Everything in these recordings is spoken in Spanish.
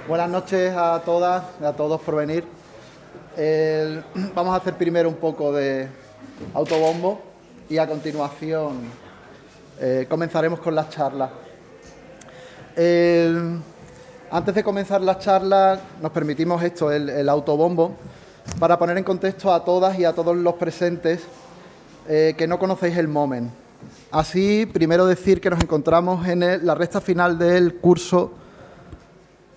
Buenas noches a todas y a todos por venir. Vamos a hacer primero un poco de autobombo y a continuación comenzaremos con las charlas. Antes de comenzar las charlas nos permitimos el autobombo, para poner en contexto a todas y a todos los presentes que no conocéis el Moment. Así, primero decir que nos encontramos en la recta final del curso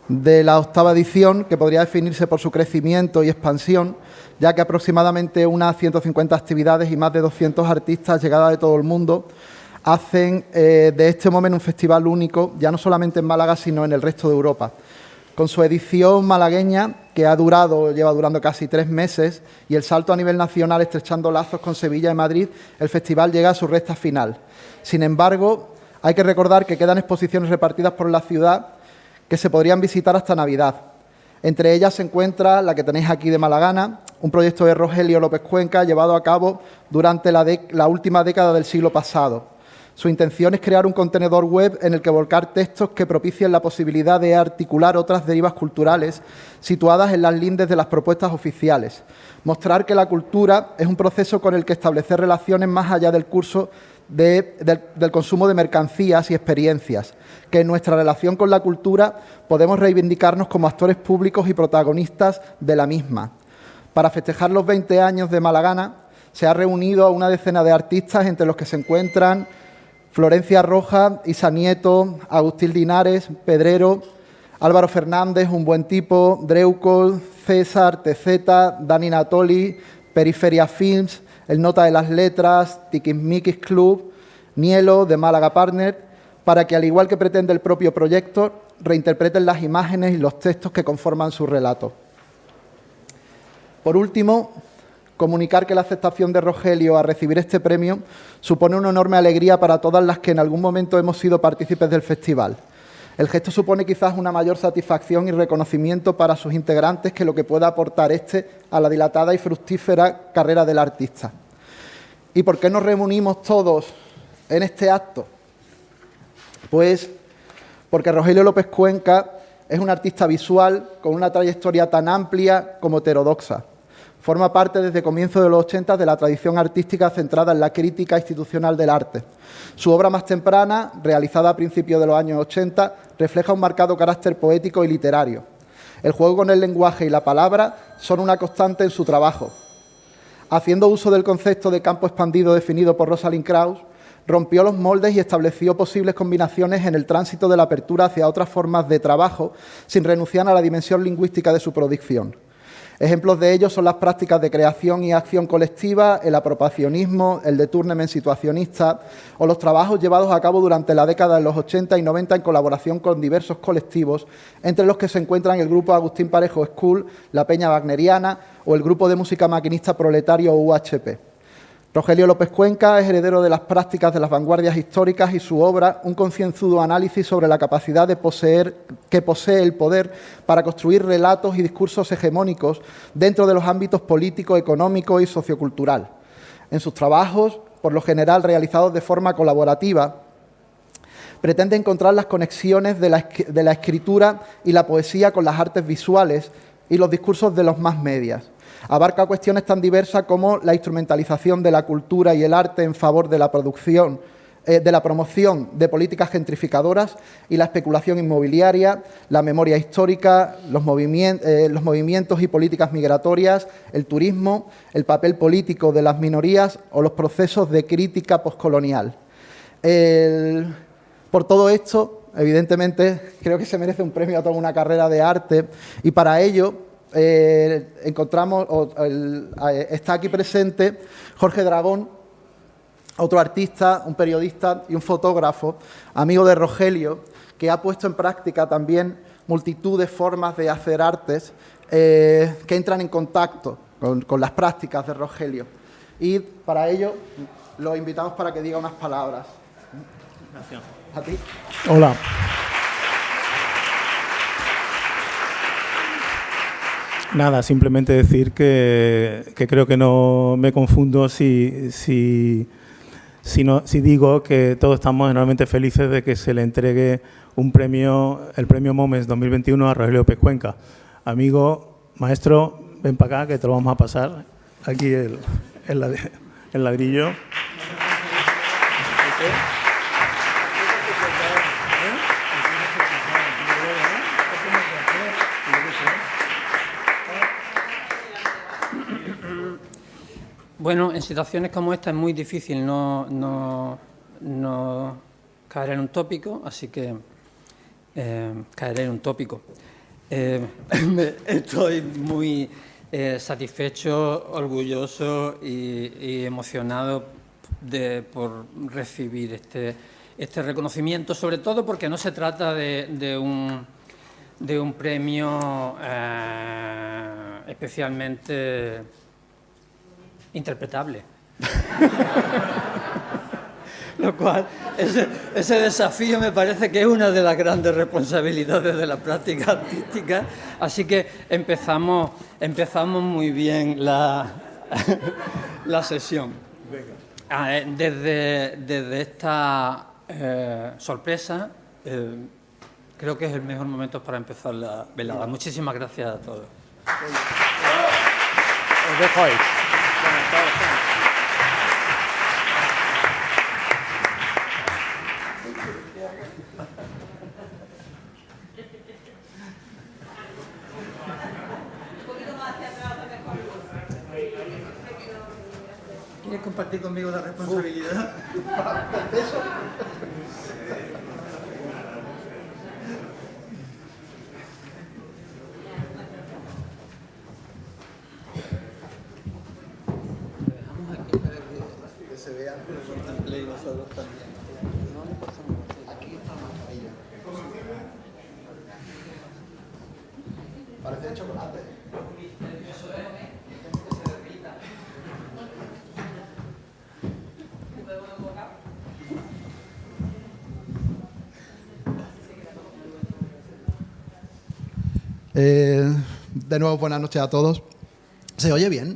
de la 8ª edición, que podría definirse por su crecimiento y expansión, ya que aproximadamente unas 150 actividades y más de 200 artistas llegadas de todo el mundo hacen de este Moment un festival único, ya no solamente en Málaga, sino en el resto de Europa. Con su edición malagueña, que lleva durando casi 3 meses, y el salto a nivel nacional estrechando lazos con Sevilla y Madrid, el festival llega a su recta final. Sin embargo, hay que recordar que quedan exposiciones repartidas por la ciudad que se podrían visitar hasta Navidad. Entre ellas se encuentra la que tenéis aquí de Malagana, un proyecto de Rogelio López Cuenca llevado a cabo durante la última década del siglo pasado. Su intención es crear un contenedor web en el que volcar textos que propicien la posibilidad de articular otras derivas culturales situadas en las lindes de las propuestas oficiales. Mostrar que la cultura es un proceso con el que establecer relaciones más allá del curso del consumo de mercancías y experiencias, que en nuestra relación con la cultura podemos reivindicarnos como actores públicos y protagonistas de la misma. Para festejar los 20 años de Malagana se ha reunido a una decena de artistas, entre los que se encuentran Florencia Roja, Isa Nieto, Agustín Linares, Pedrero, Álvaro Fernández, Un Buen Tipo, Dreucol, César, TZ, Dani Natoli, Periferia Films, El Nota de las Letras, Tiquismiquis Club, Nielo, de Málaga Partner, para que, al igual que pretende el propio proyecto, reinterpreten las imágenes y los textos que conforman su relato. Por último, comunicar que la aceptación de Rogelio a recibir este premio supone una enorme alegría para todas las que en algún momento hemos sido partícipes del festival. El gesto supone quizás una mayor satisfacción y reconocimiento para sus integrantes que lo que pueda aportar a la dilatada y fructífera carrera del artista. ¿Y por qué nos reunimos todos en este acto? Pues porque Rogelio López Cuenca es un artista visual con una trayectoria tan amplia como heterodoxa. Forma parte desde comienzos de los 80 de la tradición artística centrada en la crítica institucional del arte. Su obra más temprana, realizada a principios de los años 80, refleja un marcado carácter poético y literario. El juego con el lenguaje y la palabra son una constante en su trabajo. Haciendo uso del concepto de campo expandido definido por Rosalind Krauss, rompió los moldes y estableció posibles combinaciones en el tránsito de la apertura hacia otras formas de trabajo, sin renunciar a la dimensión lingüística de su producción. Ejemplos de ello son las prácticas de creación y acción colectiva, el apropiacionismo, el detournement situacionista o los trabajos llevados a cabo durante la década de los 80 y 90 en colaboración con diversos colectivos, entre los que se encuentran el grupo Agustín Parejo School, la Peña Wagneriana o el grupo de música maquinista proletario UHP. Rogelio López Cuenca es heredero de las prácticas de las vanguardias históricas y su obra, un concienzudo análisis sobre la capacidad que posee el poder para construir relatos y discursos hegemónicos dentro de los ámbitos político, económico y sociocultural. En sus trabajos, por lo general realizados de forma colaborativa, pretende encontrar las conexiones de la escritura y la poesía con las artes visuales y los discursos de los más medias. Abarca cuestiones tan diversas como la instrumentalización de la cultura y el arte en favor de la promoción de políticas gentrificadoras y la especulación inmobiliaria, la memoria histórica, los movimientos y políticas migratorias, el turismo, el papel político de las minorías o los procesos de crítica poscolonial. Por todo esto, evidentemente, creo que se merece un premio a toda una carrera de arte, y para ello está aquí presente Jorge Dragón, otro artista, un periodista y un fotógrafo, amigo de Rogelio, que ha puesto en práctica también multitud de formas de hacer artes que entran en contacto con las prácticas de Rogelio. Y para ello lo invitamos para que diga unas palabras. Gracias. A ti. Hola. Nada, simplemente decir que creo que no me confundo si digo que todos estamos enormemente felices de que se le entregue el premio Momes 2021 a Rogelio López Cuenca. Amigo, maestro, ven para acá que te lo vamos a pasar. Aquí el ladrillo. Bueno, en situaciones como esta es muy difícil no caer en un tópico, así que caeré en un tópico. Estoy muy satisfecho, orgulloso y emocionado por recibir este reconocimiento, sobre todo porque no se trata de un premio especialmente interpretable. Lo cual, ese desafío me parece que es una de las grandes responsabilidades de la práctica artística. Así que empezamos muy bien la sesión. Desde esta sorpresa, creo que es el mejor momento para empezar la velada. Muchísimas gracias a todos. Os dejo ahí. ¿Quieres compartir conmigo la responsabilidad? Dejamos aquí para que se vea, pero contempléis vosotros también. Aquí está la mascarilla. Parece de chocolate. Eso es. De nuevo, buenas noches a todos. ¿Se oye bien?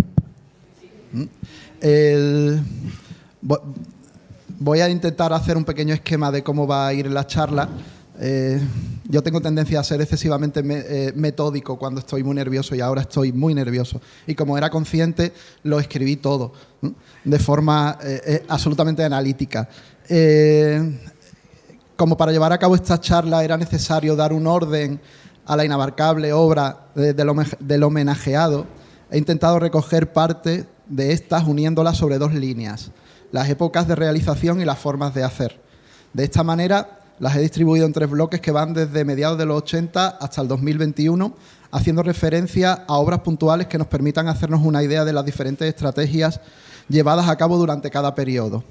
Voy a intentar hacer un pequeño esquema de cómo va a ir la charla. Yo tengo tendencia a ser excesivamente metódico cuando estoy muy nervioso y ahora estoy muy nervioso. Y como era consciente, lo escribí todo de forma absolutamente analítica. Como para llevar a cabo esta charla era necesario dar un orden a la inabarcable obra del homenajeado, he intentado recoger parte de estas uniéndolas sobre dos líneas, las épocas de realización y las formas de hacer. De esta manera las he distribuido en 3 bloques que van desde mediados de los 80 hasta el 2021, haciendo referencia a obras puntuales que nos permitan hacernos una idea de las diferentes estrategias llevadas a cabo durante cada periodo.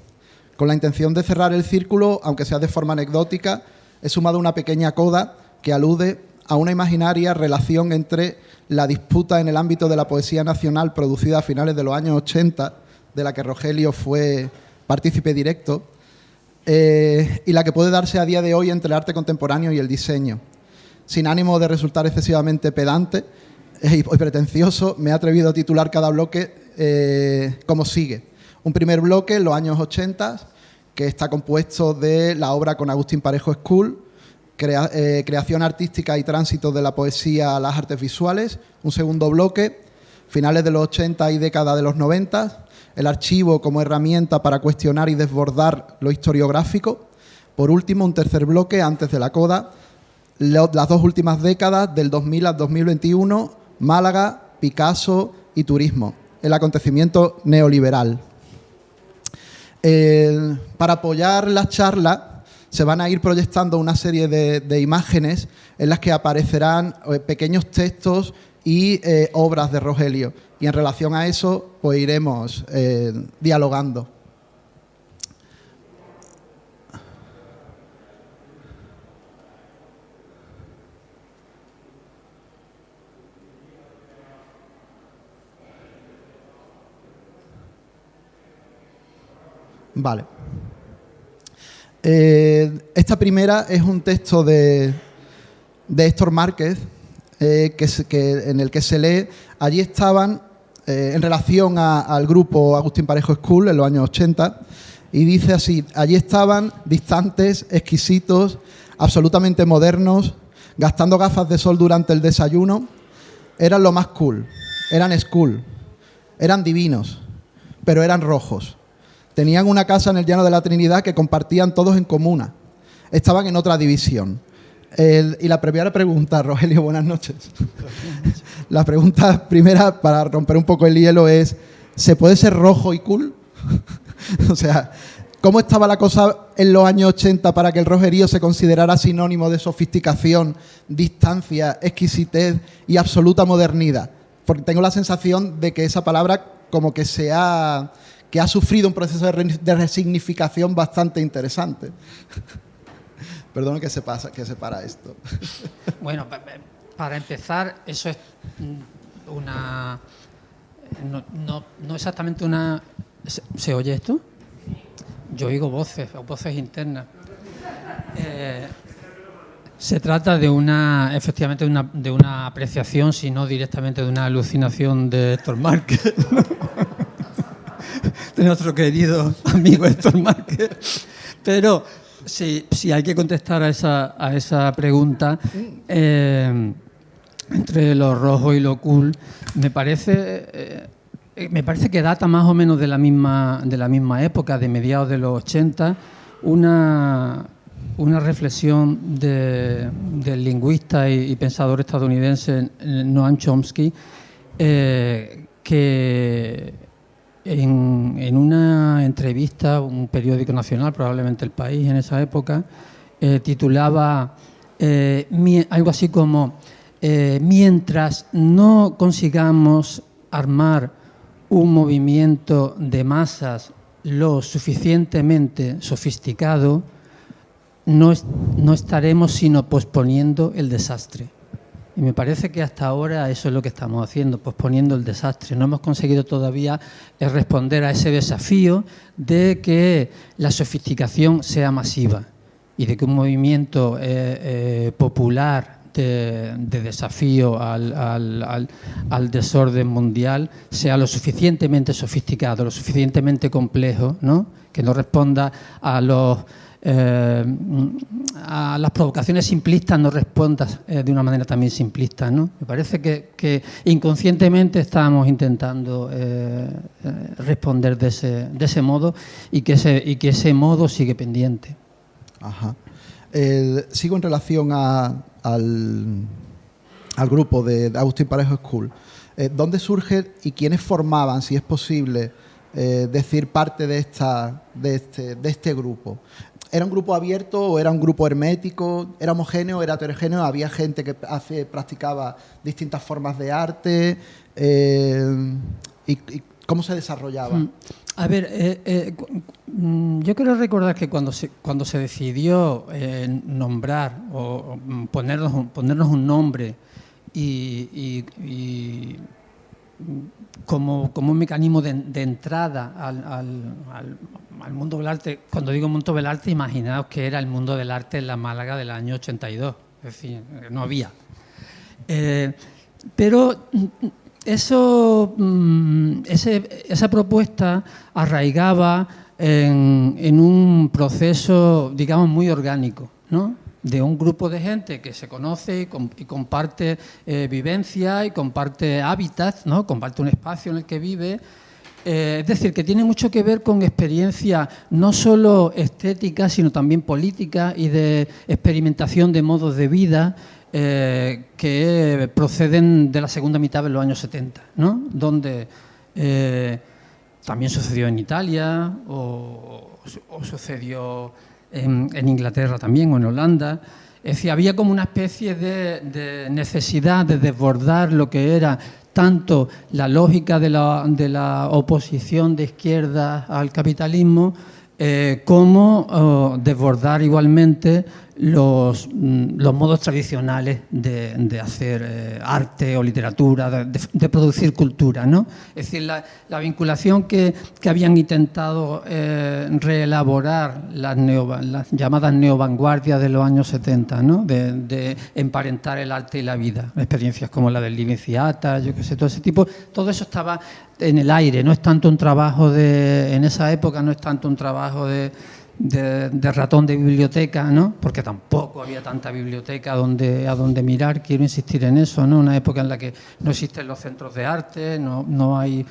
Con la intención de cerrar el círculo, aunque sea de forma anecdótica, he sumado una pequeña coda que alude a una imaginaria relación entre la disputa en el ámbito de la poesía nacional producida a finales de los años 80, de la que Rogelio fue partícipe directo, y la que puede darse a día de hoy entre el arte contemporáneo y el diseño. Sin ánimo de resultar excesivamente pedante y pretencioso, me he atrevido a titular cada bloque como sigue. Un primer bloque, los años 80, que está compuesto de la obra con Agustín Parejo School, creación artística y tránsito de la poesía a las artes visuales. Un segundo bloque, finales de los 80 y década de los 90, el archivo como herramienta para cuestionar y desbordar lo historiográfico. Por último, un tercer bloque, antes de la coda, las 2 últimas décadas, del 2000 al 2021, Málaga, Picasso y turismo, el acontecimiento neoliberal. Para apoyar la charla se van a ir proyectando una serie de imágenes en las que aparecerán pequeños textos y obras de Rogelio. Y en relación a eso, pues iremos dialogando. Vale. Esta primera es un texto de Héctor Márquez, en el que se lee: allí estaban, en relación al grupo Agustín Parejo School en los años 80, y dice así: allí estaban, distantes, exquisitos, absolutamente modernos, gastando gafas de sol durante el desayuno. Eran lo más cool, eran school, eran divinos, pero eran rojos. Tenían una casa en el Llano de la Trinidad que compartían todos en comuna. Estaban en otra división. Y la primera pregunta, Rogelio, buenas noches. La pregunta primera, para romper un poco el hielo, es: ¿se puede ser rojo y cool? O sea, ¿cómo estaba la cosa en los años 80 para que el rojerío se considerara sinónimo de sofisticación, distancia, exquisitez y absoluta modernidad? Porque tengo la sensación de que esa palabra como que ha sufrido un proceso de resignificación bastante interesante. Perdón que se para esto. Bueno, para empezar, eso es una... No exactamente una... ¿Se oye esto? Yo oigo voces internas. Se trata de efectivamente, de una apreciación, si no directamente de una alucinación de Héctor Márquez, de nuestro querido amigo Héctor Márquez. Pero si hay que contestar a esa pregunta, entre lo rojo y lo cool, me parece que data más o menos de la misma época, de mediados de los 80, una reflexión del lingüista y pensador estadounidense Noam Chomsky, que en una entrevista a un periódico nacional, probablemente El País en esa época, titulaba algo así como mientras no consigamos armar un movimiento de masas lo suficientemente sofisticado, no estaremos sino posponiendo el desastre. Y me parece que hasta ahora eso es lo que estamos haciendo, posponiendo el desastre. No hemos conseguido todavía responder a ese desafío de que la sofisticación sea masiva y de que un movimiento popular de desafío al desorden mundial sea lo suficientemente sofisticado, lo suficientemente complejo, ¿no? Que no responda a las provocaciones simplistas, no respondas de una manera también simplista, ¿no? Me parece que inconscientemente estamos intentando responder de ese modo y que ese modo sigue pendiente. Ajá. Sigo en relación al grupo de Agustín Parejo School. ¿Dónde surge y quiénes formaban, si es posible, decir parte de este grupo? ¿Era un grupo abierto o era un grupo hermético? ¿Era homogéneo? ¿Era heterogéneo? ¿Había gente que practicaba distintas formas de arte? ¿Y cómo se desarrollaba? A ver, yo quiero recordar que cuando se decidió nombrar o ponernos un nombre y como un mecanismo de entrada al mundo del arte. Cuando digo mundo del arte, imaginaos que era el mundo del arte en la Málaga del año 82. Es decir, no había. Pero esa propuesta arraigaba en un proceso, digamos, muy orgánico, ¿no? De un grupo de gente que se conoce y comparte vivencia y comparte hábitat, ¿no? Comparte un espacio en el que vive. Es decir, que tiene mucho que ver con experiencia no solo estética, sino también política y de experimentación de modos de vida que proceden de la segunda mitad de los años 70, ¿no? Donde también sucedió en Italia o sucedió en Inglaterra también o en Holanda. Es decir, había como una especie de necesidad de desbordar lo que era tanto la lógica de la oposición de izquierda al capitalismo como desbordar igualmente los modos tradicionales de hacer arte o literatura, de producir cultura, ¿no? Es decir, la vinculación que habían intentado reelaborar las llamadas neovanguardias de los años 70, ¿no? De emparentar el arte y la vida. Experiencias como la del Living Theatre, yo qué sé, todo ese tipo, todo eso estaba en el aire. No es tanto un trabajo en esa época no es tanto un trabajo de de ratón de biblioteca, ¿no? Porque tampoco había tanta biblioteca a donde mirar, quiero insistir en eso, ¿no? Una época en la que no existen los centros de arte, no hay...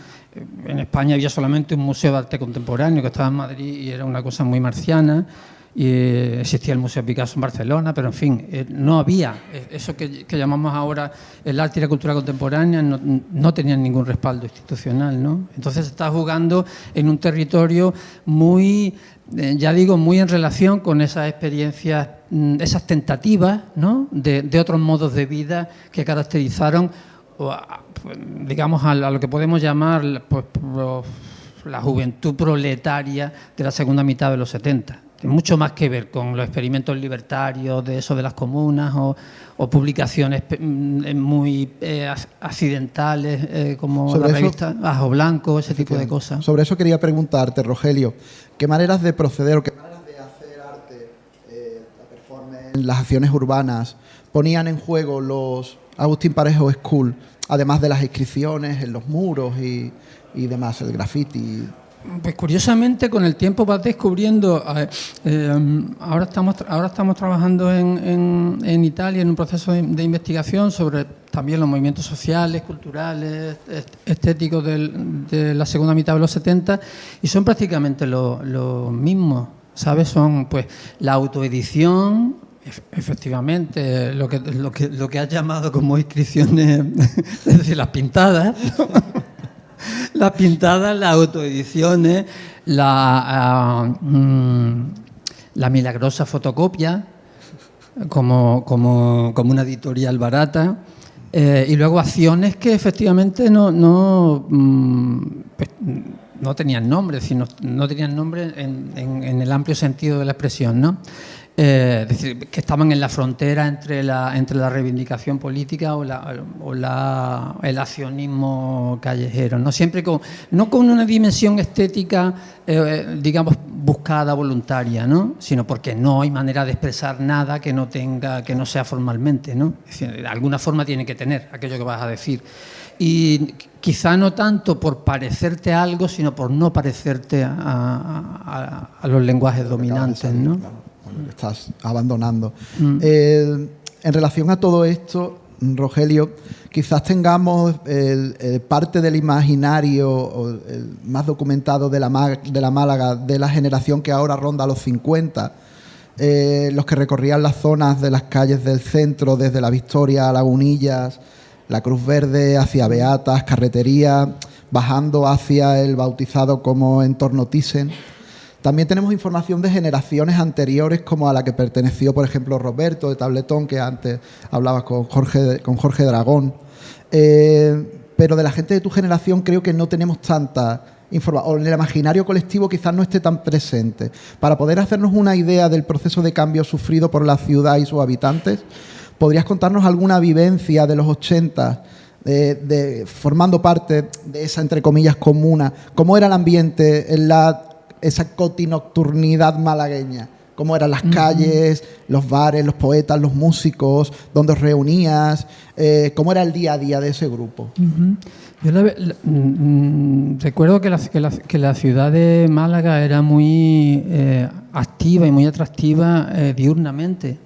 En España había solamente un museo de arte contemporáneo que estaba en Madrid y era una cosa muy marciana, y existía el Museo Picasso en Barcelona, pero en fin, no había eso que llamamos ahora el arte y la cultura contemporánea, no tenían ningún respaldo institucional, ¿no? Entonces se está jugando en un territorio muy, ya digo, muy en relación con esas experiencias, esas tentativas, ¿no? de otros modos de vida que caracterizaron, digamos, a lo que podemos llamar pues, la juventud proletaria de la segunda mitad de los 70. Tiene mucho más que ver con los experimentos libertarios de eso de las comunas o publicaciones muy accidentales como la revista Ajo Blanco, ese tipo de cosas. Sobre eso quería preguntarte, Rogelio, ¿qué maneras de proceder o qué maneras de hacer arte, la performance, las acciones urbanas, ponían en juego los Agustín Parejo School, además de las inscripciones en los muros y demás, el graffiti? Pues curiosamente con el tiempo vas descubriendo, ahora estamos trabajando en Italia en un proceso de investigación sobre también los movimientos sociales, culturales, estéticos de la segunda mitad de los 70 y son prácticamente lo mismo, ¿sabes? Son pues la autoedición, efectivamente, lo que has llamado como inscripciones, es decir, las pintadas, ¿no? Las pintadas, las autoediciones, la milagrosa fotocopia como una editorial barata y luego acciones que efectivamente no tenían nombre, sino no tenían nombre en el amplio sentido de la expresión, ¿no? Es decir, que estaban en la frontera entre la reivindicación política o el accionismo callejero, no siempre no con una dimensión estética, digamos, buscada, voluntaria, ¿no? Sino porque no hay manera de expresar nada que no sea formalmente, ¿no? Es decir, de alguna forma tiene que tener aquello que vas a decir. Y quizá no tanto por parecerte a algo, sino por no parecerte a los lenguajes dominantes, ¿no? Que estás abandonando. En relación a todo esto, Rogelio, quizás tengamos parte del imaginario o el más documentado de la Málaga, de la generación que ahora ronda los 50, los que recorrían las zonas de las calles del centro, desde La Victoria a Lagunillas, la Cruz Verde hacia Beatas, Carretería, bajando hacia el bautizado como entorno Thyssen. También tenemos información de generaciones anteriores como a la que perteneció, por ejemplo, Roberto de Tabletón, que antes hablabas con Jorge Dragón. Pero de la gente de tu generación creo que no tenemos tanta información, o en el imaginario colectivo quizás no esté tan presente. Para poder hacernos una idea del proceso de cambio sufrido por la ciudad y sus habitantes, ¿podrías contarnos alguna vivencia de los 80 formando parte de esa, entre comillas, comuna? ¿Cómo era el ambiente en esa cotinocturnidad malagueña? ¿Cómo eran las calles, los bares, los poetas, los músicos, dónde os reunías? ¿Cómo era el día a día de ese grupo? Yo recuerdo que la ciudad de Málaga era muy activa y muy atractiva diurnamente,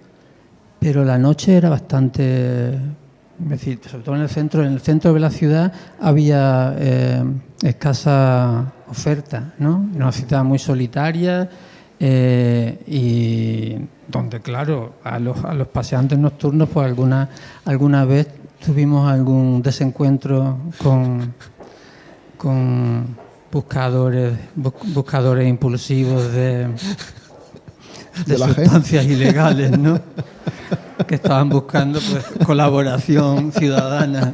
pero la noche era bastante... Es decir, sobre todo en el centro de la ciudad había escasa oferta, ¿no? Era una ciudad muy solitaria y donde, claro, a los paseantes nocturnos, pues alguna vez tuvimos algún desencuentro con buscadores impulsivos de sustancias ilegales, ¿no? Que estaban buscando pues colaboración ciudadana,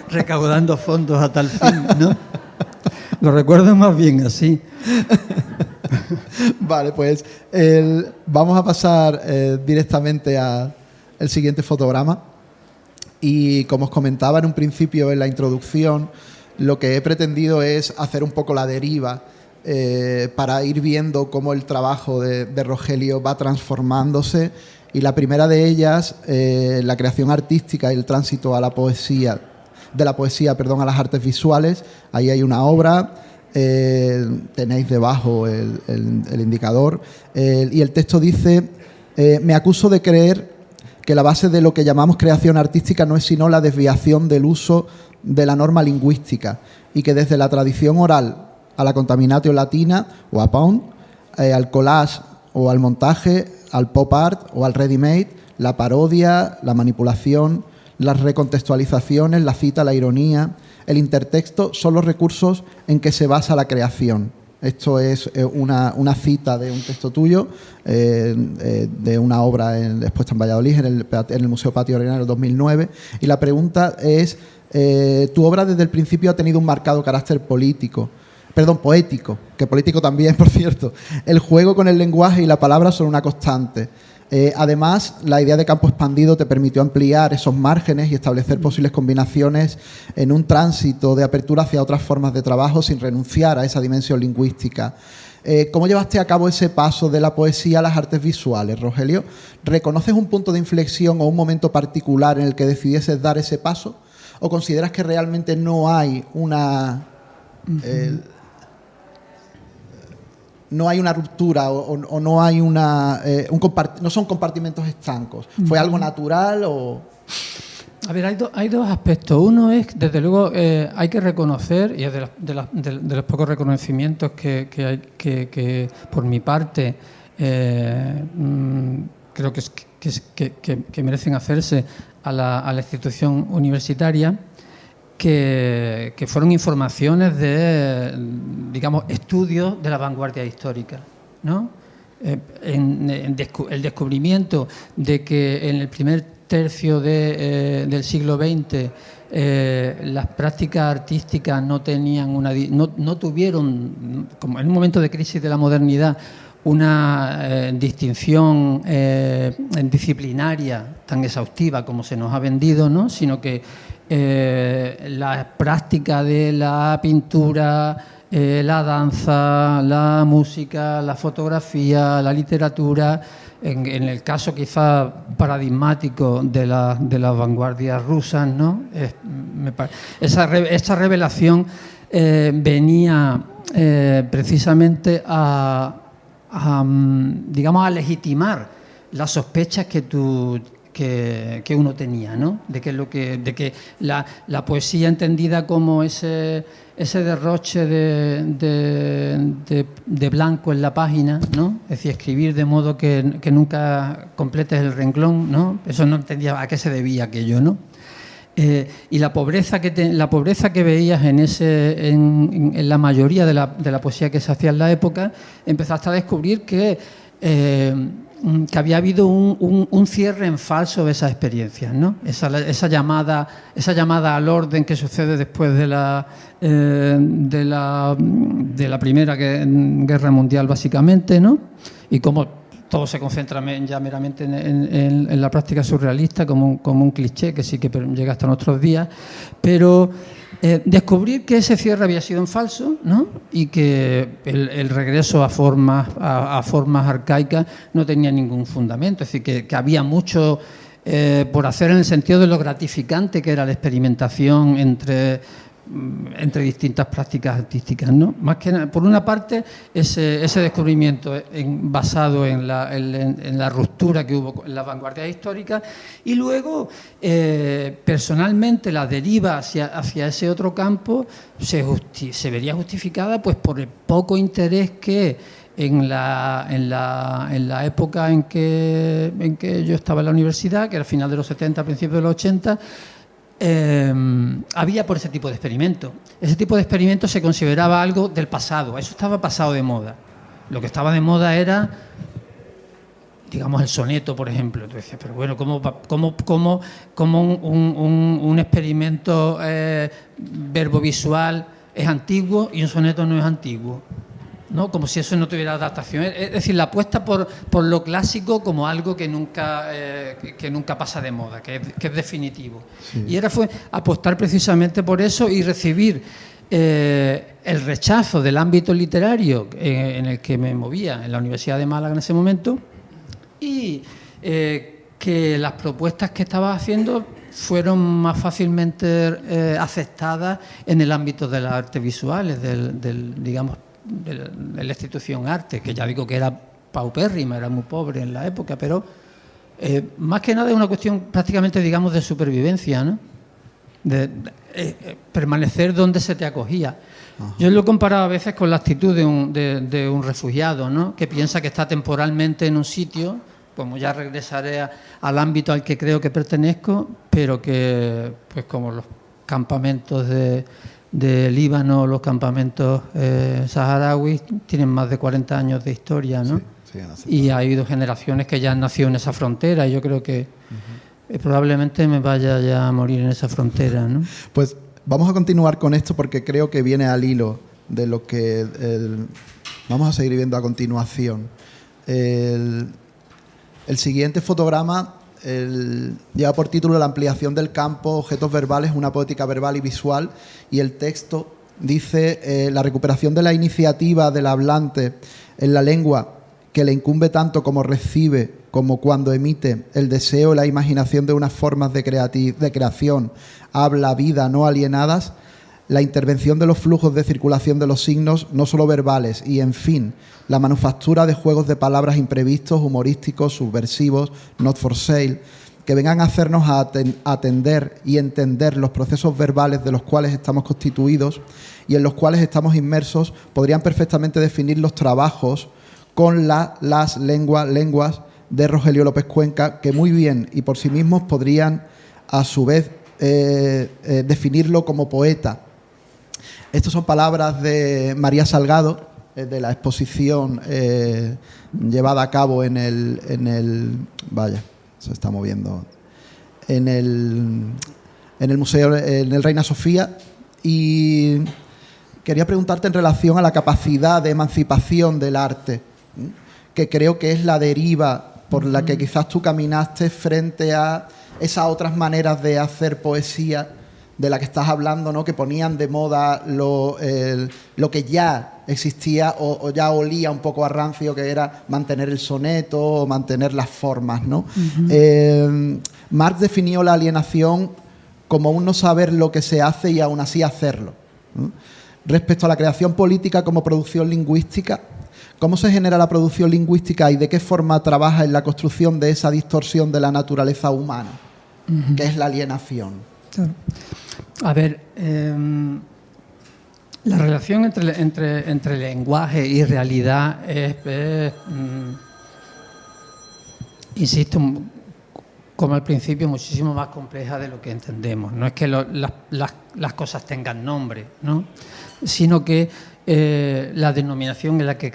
recaudando fondos a tal fin, ¿no? Lo recuerdo más bien así. Vale, pues vamos a pasar directamente al siguiente fotograma. Y como os comentaba en un principio en la introducción, lo que he pretendido es hacer un poco la deriva para ir viendo cómo el trabajo de Rogelio va transformándose, y la primera de ellas, la creación artística y el tránsito a la poesía, a las artes visuales. Ahí hay una obra tenéis debajo el indicador, y el texto dice: me acuso de creer que la base de lo que llamamos creación artística no es sino la desviación del uso de la norma lingüística, y que desde la tradición oral a la contaminatio latina o a pound, al collage o al montaje, al pop art o al ready-made, la parodia, la manipulación, las recontextualizaciones, la cita, la ironía, el intertexto son los recursos en que se basa la creación. Esto es una cita de un texto tuyo, de una obra expuesta en Valladolid, en el Museo Patio Arena en el 2009. Y la pregunta es, tu obra desde el principio ha tenido un marcado carácter poético, que político también, por cierto. El juego con el lenguaje y la palabra son una constante. Además, la idea de campo expandido te permitió ampliar esos márgenes y establecer posibles combinaciones en un tránsito de apertura hacia otras formas de trabajo sin renunciar a esa dimensión lingüística. ¿Cómo llevaste a cabo ese paso de la poesía a las artes visuales, Rogelio? ¿Reconoces un punto de inflexión o un momento particular en el que decidieses dar ese paso? ¿O consideras que realmente no hay una... no hay una ruptura o no hay no son compartimentos estancos? ¿Fue algo natural o...? A ver, hay dos aspectos. Uno es, desde luego, hay que reconocer, y es de los pocos reconocimientos que por mi parte creo que merecen hacerse a la institución universitaria, que fueron informaciones de, digamos, estudios de la vanguardia histórica, ¿no? El descubrimiento de que en el primer tercio del siglo XX las prácticas artísticas no tuvieron, como en un momento de crisis de la modernidad, una distinción disciplinaria tan exhaustiva como se nos ha vendido, ¿no? Sino que la práctica de la pintura, la danza, la música, la fotografía, la literatura, en el caso quizá paradigmático de las vanguardias rusas, ¿no? Esta revelación venía precisamente digamos, a legitimar las sospechas que uno tenía, ¿no? De que la poesía entendida como ese derroche de blanco en la página, ¿no? Es decir, escribir de modo que nunca completes el renglón, ¿no? Eso no entendía a qué se debía aquello, ¿no? Y la pobreza que veías en la mayoría de la poesía que se hacía en la época, empezaste a descubrir que había habido un cierre en falso de esas experiencias, ¿no? Esa llamada al orden que sucede después de la Primera Guerra Mundial, básicamente, ¿no? Y cómo todo se concentra ya meramente en la práctica surrealista como un cliché que sí que llega hasta nuestros días, pero descubrir que ese cierre había sido en falso, ¿no? Y que el regreso a formas arcaicas no tenía ningún fundamento, es decir, que había mucho por hacer en el sentido de lo gratificante que era la experimentación entre distintas prácticas artísticas, ¿no? Más que nada, por una parte, ese descubrimiento basado en la ruptura que hubo en la vanguardia histórica, y luego, personalmente, la deriva hacia ese otro campo se vería justificada pues por el poco interés que en la época en que yo estaba en la universidad, que era final de los 70, principios de los 80, había por ese tipo de experimentos. Ese tipo de experimentos se consideraba algo del pasado, eso estaba pasado de moda. Lo que estaba de moda era, digamos, el soneto, por ejemplo. Tú decías, pero bueno, ¿cómo un experimento verbovisual es antiguo y un soneto no es antiguo? ¿No? Como si eso no tuviera adaptación. Es decir, la apuesta por lo clásico como algo que nunca pasa de moda, que es definitivo. Sí. Y fue apostar precisamente por eso y recibir el rechazo del ámbito literario en el que me movía en la Universidad de Málaga en ese momento, y que las propuestas que estaba haciendo fueron más fácilmente aceptadas en el ámbito de las artes visuales, digamos, de la institución arte, que ya digo que era paupérrima, era muy pobre en la época, pero más que nada es una cuestión prácticamente, digamos, de supervivencia, ¿no? De permanecer donde se te acogía. Ajá. Yo lo he comparado a veces con la actitud de un refugiado, ¿no? Que piensa que está temporalmente en un sitio, como ya regresaré al ámbito al que creo que pertenezco, pero que, pues como los campamentos de Líbano, los campamentos saharauis, tienen más de 40 años de historia, ¿no? Sí, y ha habido generaciones que ya han nacido en esa frontera, y yo creo que probablemente me vaya ya a morir en esa frontera, ¿no? Pues vamos a continuar con esto porque creo que viene al hilo de lo que vamos a seguir viendo a continuación. El siguiente fotograma lleva por título La ampliación del campo, objetos verbales, una poética verbal y visual, y el texto dice la recuperación de la iniciativa del hablante en la lengua que le incumbe tanto como recibe, como cuando emite el deseo y la imaginación de unas formas de creación, habla, vida no alienadas, la intervención de los flujos de circulación de los signos, no solo verbales, y, en fin, la manufactura de juegos de palabras imprevistos, humorísticos, subversivos, not for sale, que vengan a hacernos atender y entender los procesos verbales de los cuales estamos constituidos y en los cuales estamos inmersos, podrían perfectamente definir los trabajos con las lenguas de Rogelio López Cuenca, que muy bien y por sí mismos podrían, a su vez, definirlo como poeta. Estas son palabras de María Salgado, de la exposición llevada a cabo en el vaya, se está moviendo, en el museo, en el Reina Sofía, y quería preguntarte en relación a la capacidad de emancipación del arte, que creo que es la deriva por la que quizás tú caminaste frente a esas otras maneras de hacer poesía de la que estás hablando, ¿no? Que ponían de moda lo que ya existía o ya olía un poco a rancio, que era mantener el soneto o mantener las formas, ¿no? Marx definió la alienación como un no saber lo que se hace y aún así hacerlo, ¿no? Respecto a la creación política como producción lingüística, ¿cómo se genera la producción lingüística y de qué forma trabaja en la construcción de esa distorsión de la naturaleza humana, que es la alienación? Claro. A ver, la relación entre lenguaje y realidad es insisto, como al principio, muchísimo más compleja de lo que entendemos. No es que las cosas tengan nombre, ¿no? Sino que la denominación es la que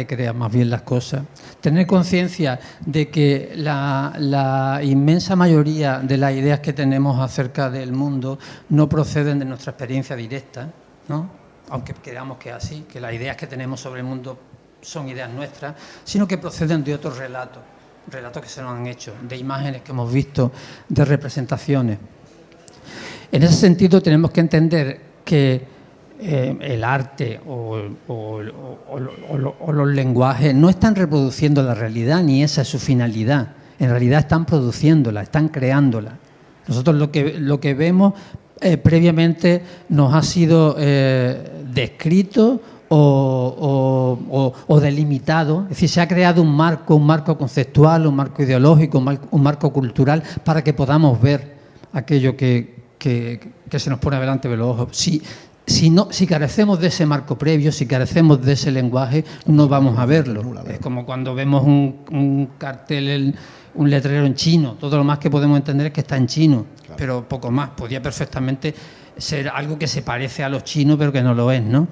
crea más bien las cosas. Tener conciencia de que la inmensa mayoría de las ideas que tenemos acerca del mundo no proceden de nuestra experiencia directa, ¿no? Aunque creamos que es así, que las ideas que tenemos sobre el mundo son ideas nuestras, sino que proceden de otros relatos que se nos han hecho, de imágenes que hemos visto, de representaciones. En ese sentido tenemos que entender que el arte o los lenguajes no están reproduciendo la realidad, ni esa es su finalidad. En realidad están produciéndola, están creándola. Nosotros lo que vemos previamente nos ha sido descrito o delimitado, es decir, se ha creado un marco conceptual, un marco ideológico, un marco cultural para que podamos ver aquello que se nos pone delante de los ojos. Si carecemos de ese marco previo, si carecemos de ese lenguaje, no vamos a verlo. Es como cuando vemos un cartel, un letrero en chino. Todo lo más que podemos entender es que está en chino, claro, pero poco más. Podría perfectamente ser algo que se parece a los chinos, pero que no lo es, ¿no?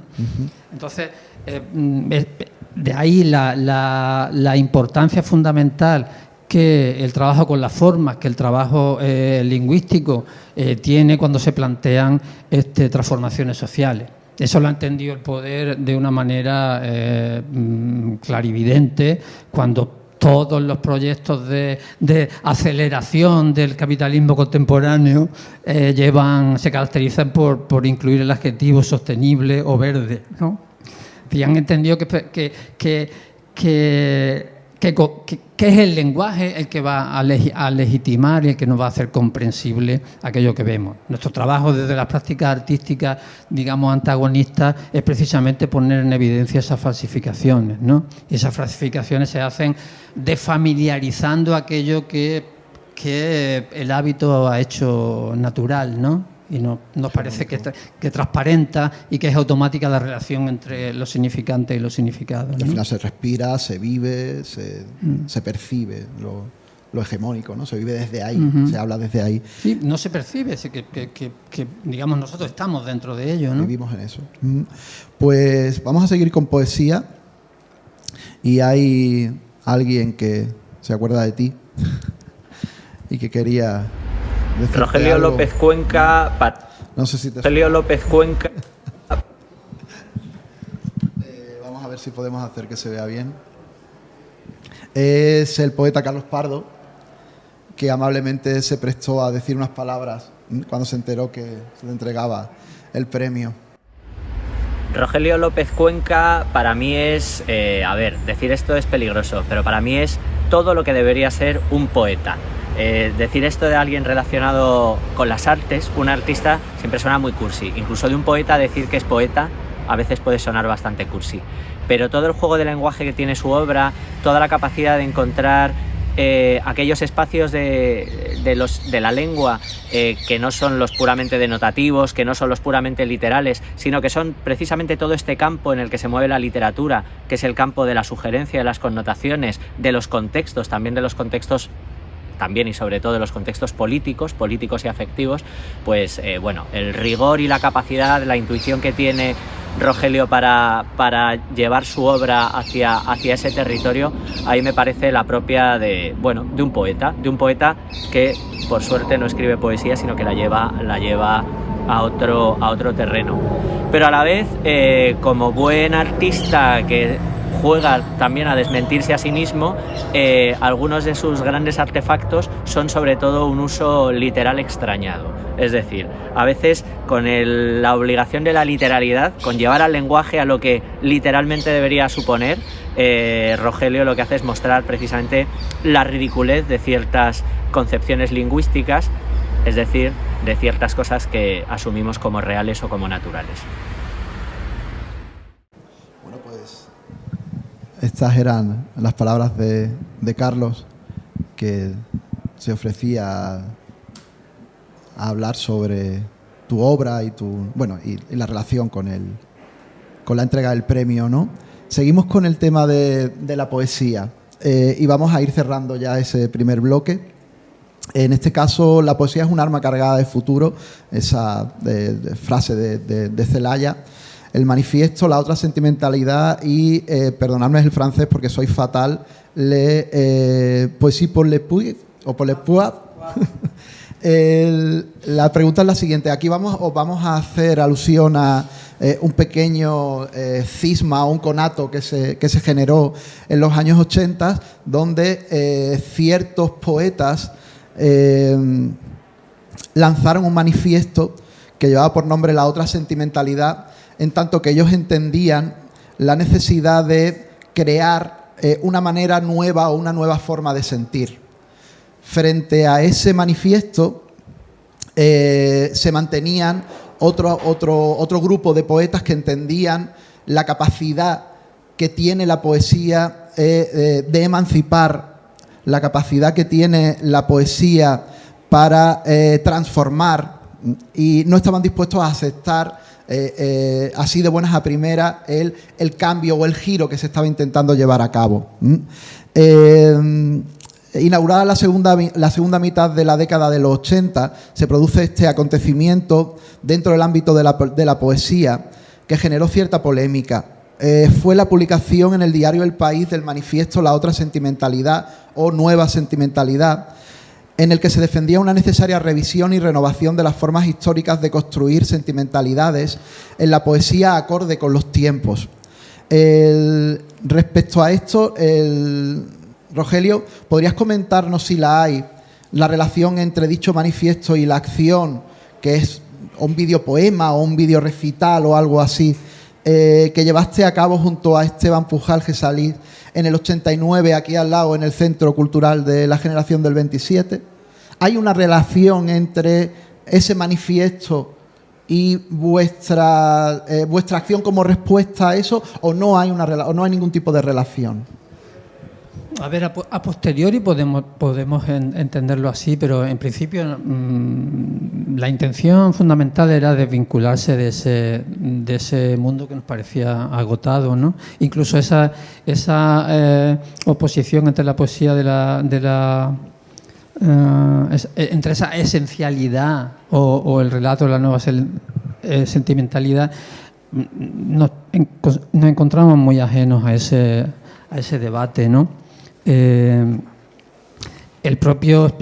Entonces, de ahí la importancia fundamental que el trabajo con las formas, que el trabajo lingüístico tiene cuando se plantean transformaciones sociales. Eso lo ha entendido el poder de una manera clarividente cuando todos los proyectos de aceleración del capitalismo contemporáneo se caracterizan por incluir el adjetivo sostenible o verde, ¿no? Y han entendido que ¿Qué es el lenguaje el que va a legitimar y el que nos va a hacer comprensible aquello que vemos? Nuestro trabajo desde las prácticas artísticas, digamos, antagonistas, es precisamente poner en evidencia esas falsificaciones, ¿no? Y esas falsificaciones se hacen desfamiliarizando aquello que el hábito ha hecho natural, ¿no? Y nos parece que transparenta y que es automática la relación entre los significantes y los significados, ¿no? Al final se respira, se vive, se percibe lo hegemónico, ¿no? Se vive desde ahí, se habla desde ahí. Sí, no se percibe, que digamos, nosotros estamos dentro de ello, ¿no? Vivimos en eso. Pues vamos a seguir con poesía y hay alguien que se acuerda de ti y que quería... Rogelio algo. López Cuenca. No sé si te... Rogelio López Cuenca. Vamos a ver si podemos hacer que se vea bien. Es el poeta Carlos Pardo, que amablemente se prestó a decir unas palabras cuando se enteró que se le entregaba el premio. Rogelio López Cuenca para mí es, decir esto es peligroso, pero para mí es todo lo que debería ser un poeta. Decir esto de alguien relacionado con las artes, un artista, siempre suena muy cursi. Incluso de un poeta decir que es poeta a veces puede sonar bastante cursi. Pero todo el juego de lenguaje que tiene su obra, toda la capacidad de encontrar aquellos espacios de la lengua que no son los puramente denotativos, que no son los puramente literales, sino que son precisamente todo este campo en el que se mueve la literatura, que es el campo de la sugerencia, de las connotaciones, de los contextos, también de los contextos, también y sobre todo de los contextos políticos y afectivos, pues el rigor y la capacidad, la intuición que tiene Rogelio para llevar su obra hacia ese territorio, ahí me parece la propia de un poeta que por suerte no escribe poesía, sino que la lleva a otro terreno. Pero a la vez, como buen artista que juega también a desmentirse a sí mismo, algunos de sus grandes artefactos son sobre todo un uso literal extrañado. Es decir, a veces con la obligación de la literalidad, con llevar al lenguaje a lo que literalmente debería suponer, Rogelio lo que hace es mostrar precisamente la ridiculez de ciertas concepciones lingüísticas, es decir, de ciertas cosas que asumimos como reales o como naturales. Estas eran las palabras de Carlos, que se ofrecía a hablar sobre tu obra y la relación con la entrega del premio, ¿no? Seguimos con el tema de la poesía y vamos a ir cerrando ya ese primer bloque. En este caso, la poesía es un arma cargada de futuro, esa frase de Celaya. El manifiesto, la otra sentimentalidad y, perdonadme el francés porque soy fatal, poésie pour les puits o pour les pois. La pregunta es la siguiente. Aquí vamos a hacer alusión a un pequeño cisma o un conato que se generó en los años 80, donde ciertos poetas lanzaron un manifiesto que llevaba por nombre La otra sentimentalidad, en tanto que ellos entendían la necesidad de crear una manera nueva o una nueva forma de sentir. Frente a ese manifiesto se mantenían otro grupo de poetas que entendían la capacidad que tiene la poesía de emancipar, la capacidad que tiene la poesía para transformar, y no estaban dispuestos a aceptar así de buenas a primeras el cambio o el giro que se estaba intentando llevar a cabo. Inaugurada la segunda mitad de la década de los 80, se produce este acontecimiento dentro del ámbito de la poesía que generó cierta polémica. Fue la publicación en el diario El País del manifiesto La otra sentimentalidad o Nueva Sentimentalidad, en el que se defendía una necesaria revisión y renovación de las formas históricas de construir sentimentalidades en la poesía acorde con los tiempos. Respecto a esto, Rogelio, ¿podrías comentarnos si la hay, la relación entre dicho manifiesto y la acción, que es un videopoema o un videorecital o algo así, que llevaste a cabo junto a Esteban Pujal Gesalí en el 89, aquí al lado, en el Centro Cultural de la Generación del 27. ¿Hay una relación entre ese manifiesto y vuestra acción como respuesta a eso, o no hay ningún tipo de relación? A ver, a posteriori podemos entenderlo así, pero en principio la intención fundamental era desvincularse de ese mundo que nos parecía agotado, ¿no? Incluso esa oposición entre la poesía entre esa esencialidad o el relato de la nueva sentimentalidad, nos encontramos muy ajenos a ese debate, ¿no? El propio,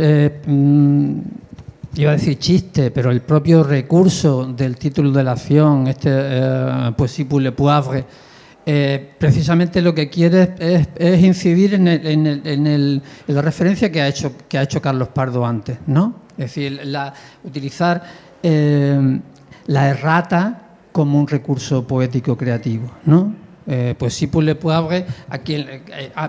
iba a decir chiste, pero el propio recurso del título de la acción, Possible le Poivre, precisamente lo que quiere es incidir en la referencia que ha hecho Carlos Pardo antes, ¿no? Es decir, utilizar la errata como un recurso poético creativo, ¿no? Possible le Poivre,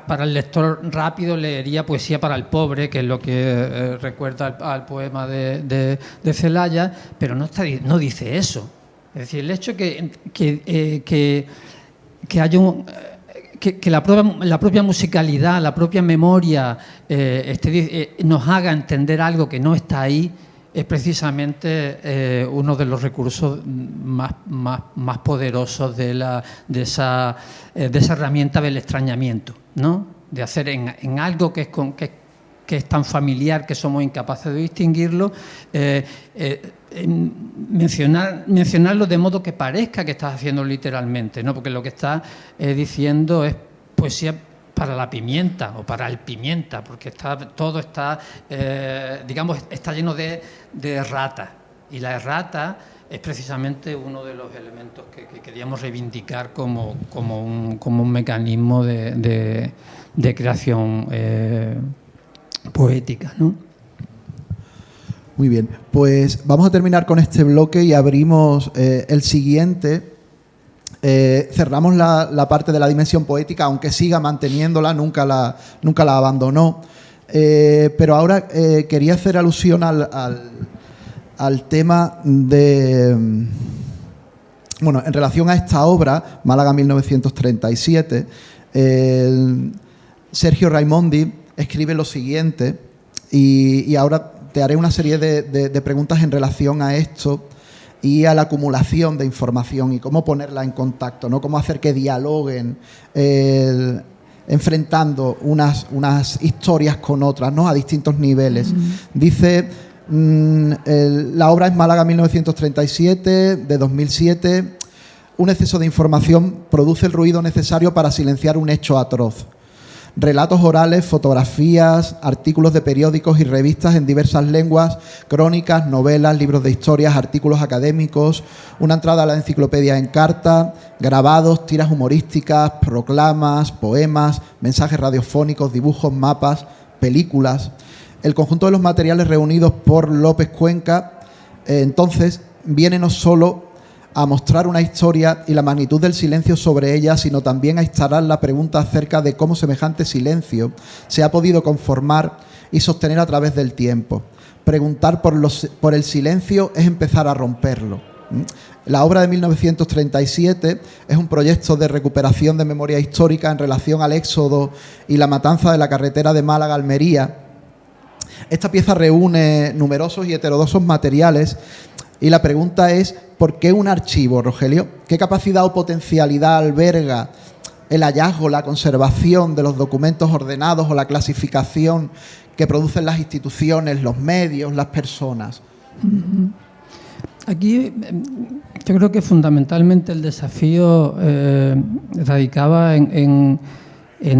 para el lector rápido leería Poesía para el pobre, que es lo que recuerda al poema de Celaya, pero no dice eso. Es decir, el hecho que haya que la propia musicalidad, la propia memoria nos haga entender algo que no está ahí, es precisamente uno de los recursos más poderosos de esa herramienta del extrañamiento, ¿no? De hacer en algo que es tan familiar que somos incapaces de distinguirlo, mencionarlo de modo que parezca que estás haciendo literalmente, ¿no? Porque lo que estás diciendo es poesía para la pimienta o para el pimienta, porque todo está lleno de errata, y la errata es precisamente uno de los elementos que queríamos reivindicar como un mecanismo de creación poética, ¿no? Muy bien, pues vamos a terminar con este bloque y abrimos el siguiente. Cerramos la parte de la dimensión poética, aunque siga manteniéndola, nunca la abandonó. Pero ahora quería hacer alusión al tema de... Bueno, en relación a esta obra, Málaga 1937, Sergio Raimondi escribe lo siguiente, y ahora te haré una serie de preguntas en relación a esto y a la acumulación de información y cómo ponerla en contacto, ¿no? Cómo hacer que dialoguen enfrentando unas historias con otras, ¿no? A distintos niveles. Dice, la obra es Málaga 1937, de 2007. Un exceso de información produce el ruido necesario para silenciar un hecho atroz. Relatos orales, fotografías, artículos de periódicos y revistas en diversas lenguas, crónicas, novelas, libros de historias, artículos académicos, una entrada a la enciclopedia en carta, grabados, tiras humorísticas, proclamas, poemas, mensajes radiofónicos, dibujos, mapas, películas. El conjunto de los materiales reunidos por López Cuenca, entonces, viene no solo a mostrar una historia y la magnitud del silencio sobre ella, sino también a instalar la pregunta acerca de cómo semejante silencio se ha podido conformar y sostener a través del tiempo. Preguntar por el silencio es empezar a romperlo. La obra de 1937 es un proyecto de recuperación de memoria histórica en relación al éxodo y la matanza de la carretera de Málaga a Almería. Esta pieza reúne numerosos y heterodoxos materiales y la pregunta es, ¿por qué un archivo, Rogelio? ¿Qué capacidad o potencialidad alberga el hallazgo, la conservación de los documentos ordenados o la clasificación que producen las instituciones, los medios, las personas? Aquí yo creo que fundamentalmente el desafío radicaba en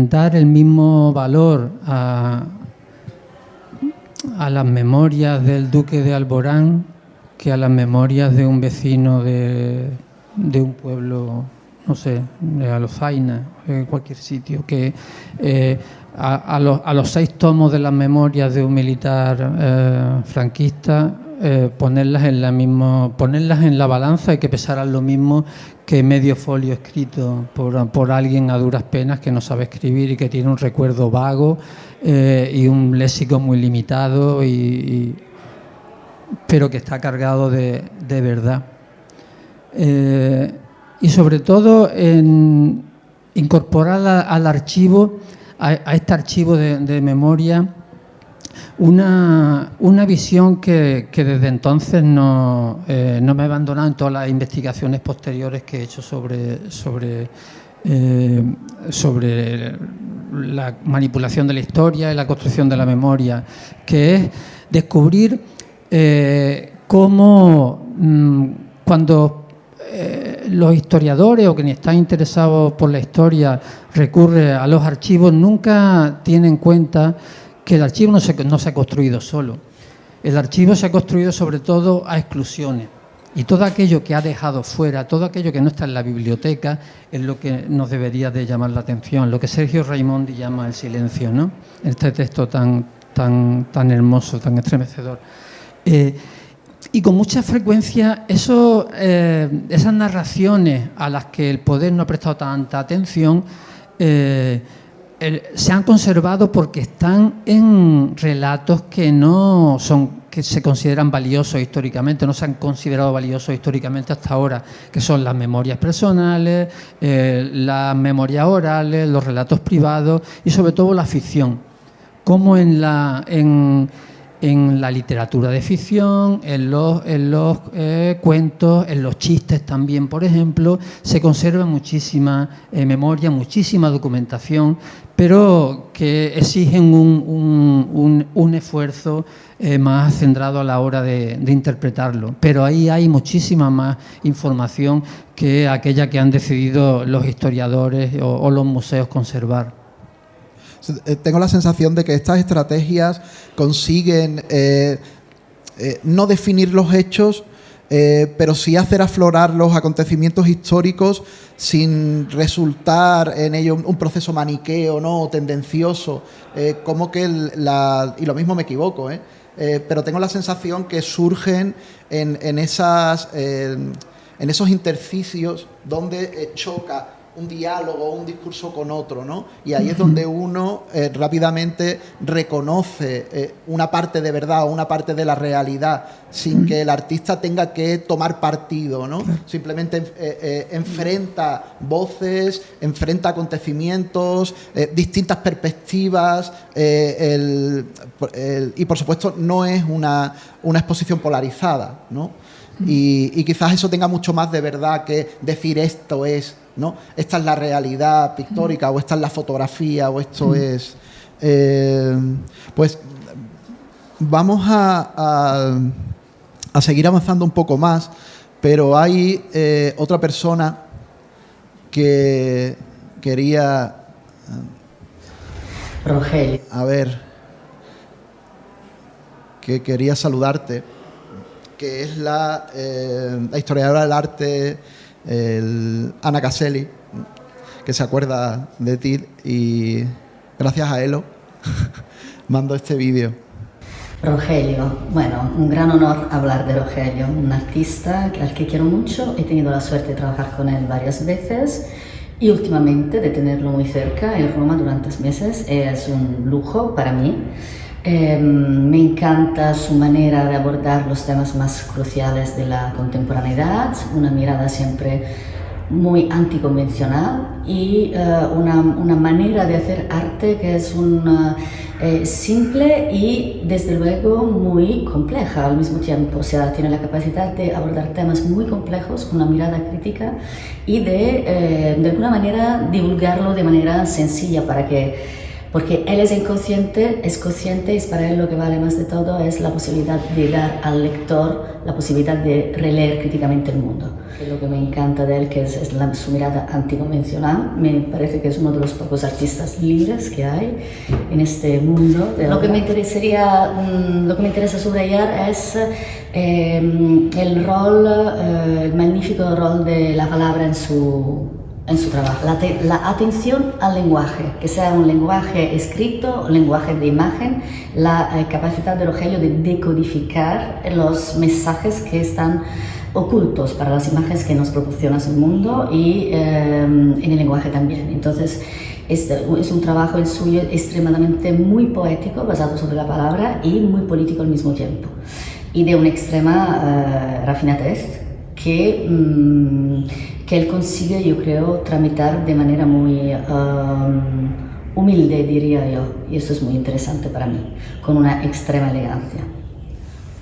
dar el mismo valor a las memorias del duque de Alborán que a las memorias de un vecino de un pueblo, no sé, de Alozaina, de cualquier sitio, que a los 6 tomos de las memorias de un militar franquista ponerlas en la balanza y que pesaran lo mismo que medio folio escrito por alguien a duras penas que no sabe escribir y que tiene un recuerdo vago y un léxico muy limitado, pero que está cargado de verdad. Y sobre todo en incorporar al archivo, a este archivo de memoria, una visión que desde entonces no me ha abandonado en todas las investigaciones posteriores que he hecho sobre la manipulación de la historia y la construcción de la memoria, que es descubrir cómo cuando los historiadores o quienes están interesados por la historia recurren a los archivos, nunca tienen en cuenta que el archivo no se ha construido solo. El archivo se ha construido sobre todo a exclusiones. Y todo aquello que ha dejado fuera, todo aquello que no está en la biblioteca, es lo que nos debería de llamar la atención, lo que Sergio Raimondi llama el silencio, ¿no? Este texto tan hermoso, tan estremecedor. Y con mucha frecuencia esas narraciones a las que el poder no ha prestado tanta atención se han conservado porque están en relatos que se consideran valiosos históricamente, no se han considerado valiosos históricamente hasta ahora, que son las memorias personales, las memorias orales, los relatos privados y sobre todo la ficción, como en la literatura de ficción, en los cuentos, en los chistes también, por ejemplo, se conserva muchísima memoria, muchísima documentación, pero que exigen un esfuerzo más centrado a la hora de interpretarlo. Pero ahí hay muchísima más información que aquella que han decidido los historiadores o los museos conservar. Tengo la sensación de que estas estrategias consiguen no definir los hechos, pero sí hacer aflorar los acontecimientos históricos sin resultar en ello un proceso maniqueo, ¿no?, o tendencioso, como que y lo mismo me equivoco, pero tengo la sensación que surgen en esos intersticios donde choca un diálogo, un discurso con otro, ¿no? Y ahí es donde uno rápidamente reconoce una parte de verdad o una parte de la realidad sin que el artista tenga que tomar partido, ¿no? Simplemente enfrenta voces, enfrenta acontecimientos, distintas perspectivas, y por supuesto no es una exposición polarizada, ¿no? Y quizás eso tenga mucho más de verdad que decir esto es, ¿no? Esta es la realidad pictórica, o esta es la fotografía, o esto es... pues vamos a seguir avanzando un poco más, pero hay otra persona que quería... Rogelio. A ver, que quería saludarte, que es la historiadora del arte, Ana Caselli, que se acuerda de ti, y gracias a Elo mando este vídeo. Rogelio, bueno, un gran honor hablar de Rogelio, un artista al que quiero mucho, he tenido la suerte de trabajar con él varias veces y últimamente de tenerlo muy cerca en Roma durante meses, es un lujo para mí. Me encanta su manera de abordar los temas más cruciales de la contemporaneidad, una mirada siempre muy anticonvencional y una manera de hacer arte que es simple y desde luego muy compleja al mismo tiempo. O sea, tiene la capacidad de abordar temas muy complejos con una mirada crítica y de alguna manera divulgarlo de manera sencilla porque él es consciente y para él lo que vale más de todo es la posibilidad de dar al lector la posibilidad de releer críticamente el mundo. Lo que me encanta de él que es su mirada anticonvencional, me parece que es uno de los pocos artistas libres que hay en este mundo. Lo que me interesa subrayar es el magnífico rol de la palabra en su en su trabajo, la atención al lenguaje, que sea un lenguaje escrito, un lenguaje de imagen, la capacidad de Rogelio de decodificar los mensajes que están ocultos para las imágenes que nos proporciona el mundo y en el lenguaje también. Entonces, es un trabajo el suyo extremadamente muy poético, basado sobre la palabra, y muy político al mismo tiempo. Y de una extrema rafinatez que él consigue, yo creo, tramitar de manera muy humilde, diría yo. Y eso es muy interesante para mí, con una extrema elegancia.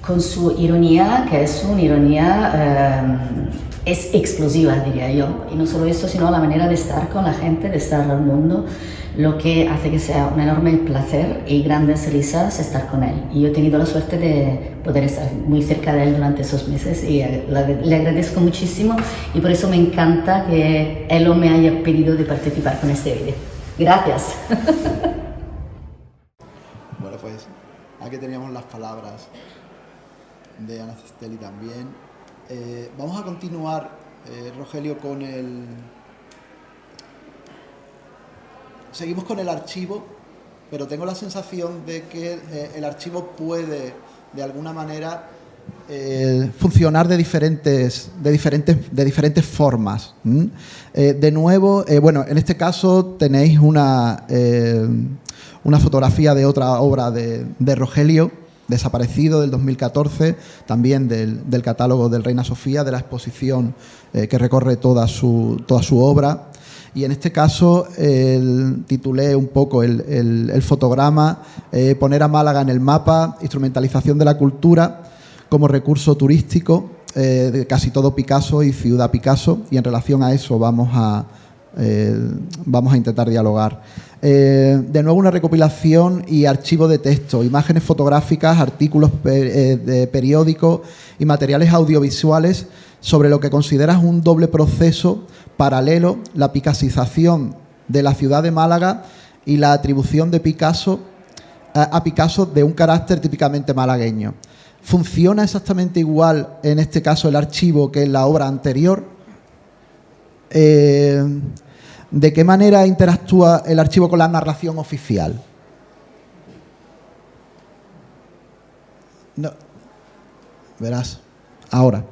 Con su ironía, que es una ironía es explosiva, diría yo. Y no solo esto, sino la manera de estar con la gente, de estar al mundo, lo que hace que sea un enorme placer y grandes risas estar con él. Y yo he tenido la suerte de poder estar muy cerca de él durante esos meses y le agradezco muchísimo, y por eso me encanta que él me haya pedido de participar con este vídeo. Gracias. Bueno, pues aquí teníamos las palabras de Ana Cistelli también. Vamos a continuar, Rogelio, con el... Seguimos con el archivo, pero tengo la sensación de que el archivo puede, de alguna manera, funcionar de diferentes formas. De nuevo, bueno, en este caso tenéis una fotografía de otra obra de Rogelio, Desaparecido, del 2014, también del catálogo del Reina Sofía, de la exposición que recorre toda su obra. Y en este caso titulé un poco el fotograma Poner a Málaga en el mapa, instrumentalización de la cultura como recurso turístico, de casi todo Picasso y Ciudad Picasso, y en relación a eso vamos a intentar dialogar. De nuevo, una recopilación y archivo de texto, imágenes fotográficas, artículos de periódicos y materiales audiovisuales sobre lo que consideras un doble proceso paralelo, la picasización de la ciudad de Málaga y la atribución de a Picasso de un carácter típicamente malagueño. ¿Funciona exactamente igual en este caso el archivo que en la obra anterior? ¿De qué manera interactúa el archivo con la narración oficial? No. Verás, ahora.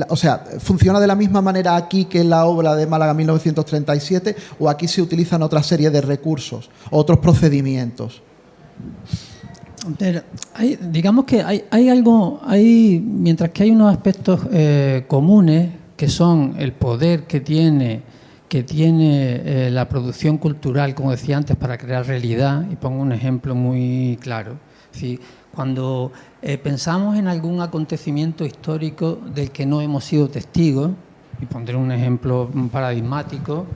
O sea, ¿funciona de la misma manera aquí que en la obra de Málaga 1937 o aquí se utilizan otra serie de recursos, otros procedimientos? Pero digamos que mientras que hay unos aspectos comunes, que son el poder que tiene la producción cultural, como decía antes, para crear realidad, y pongo un ejemplo muy claro. ¿Sí? Cuando pensamos en algún acontecimiento histórico del que no hemos sido testigos, y pondré un ejemplo paradigmático,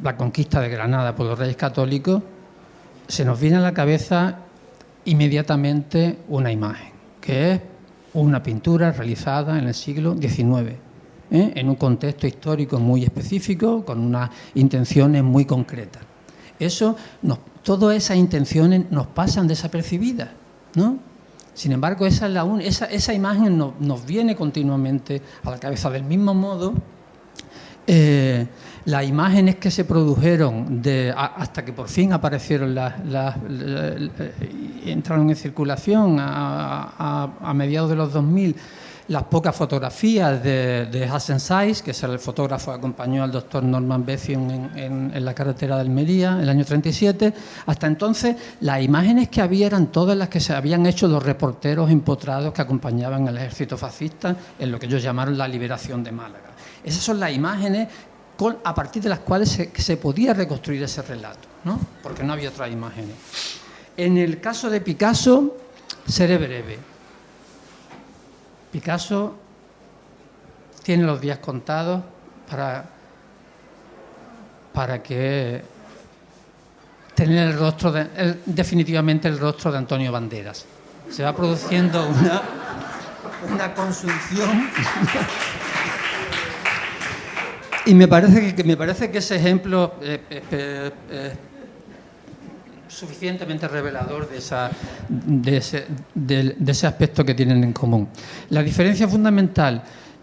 la conquista de Granada por los Reyes Católicos, se nos viene a la cabeza inmediatamente una imagen, que es una pintura realizada en el siglo XIX, en un contexto histórico muy específico, con unas intenciones muy concretas. Todas esas intenciones nos pasan desapercibidas, ¿no? Sin embargo, esa imagen nos viene continuamente a la cabeza. Del mismo modo, las imágenes que se produjeron hasta que por fin aparecieron entraron en circulación a mediados de los 2000, las pocas fotografías de Hassen Saiz, que es el fotógrafo que acompañó al doctor Norman Bethune en la carretera de Almería en el año 37. Hasta entonces, las imágenes que había eran todas las que se habían hecho los reporteros empotrados que acompañaban al ejército fascista en lo que ellos llamaron la liberación de Málaga. Esas son las imágenes a partir de las cuales se podía reconstruir ese relato, ¿no? Porque no había otras imágenes. En el caso de Picasso, seré breve. Picasso tiene los días contados para que tener definitivamente el rostro de Antonio Banderas. Se va produciendo una consunción y me parece que ese ejemplo es suficientemente revelador de ese aspecto que tienen en común. La diferencia fundamental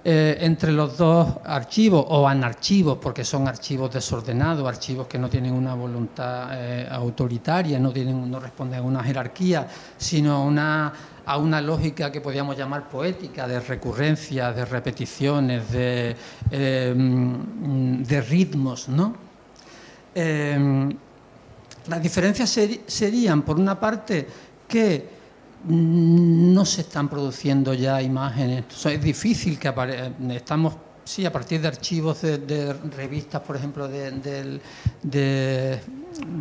entre los dos archivos, o anarchivos, porque son archivos desordenados, archivos que no tienen una voluntad autoritaria, no responden a una jerarquía, sino a una lógica que podríamos llamar poética, de recurrencias, de repeticiones, de ritmos, ¿no? Las diferencias serían, por una parte, que no se están produciendo ya imágenes. Es difícil que estamos, sí, a partir de archivos de revistas, por ejemplo, de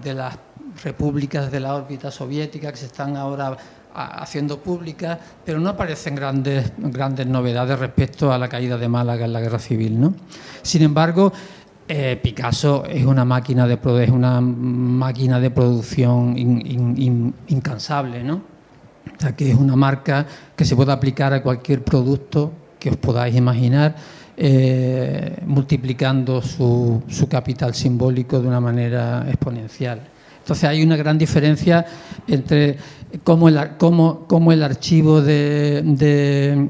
las repúblicas de la órbita soviética que se están ahora haciendo públicas, pero no aparecen grandes novedades respecto a la caída de Málaga en la Guerra Civil, ¿no? Sin embargo, Picasso es una máquina de producción incansable, ¿no? O sea, que es una marca que se puede aplicar a cualquier producto que os podáis imaginar, multiplicando su capital simbólico de una manera exponencial. Entonces hay una gran diferencia entre cómo el archivo de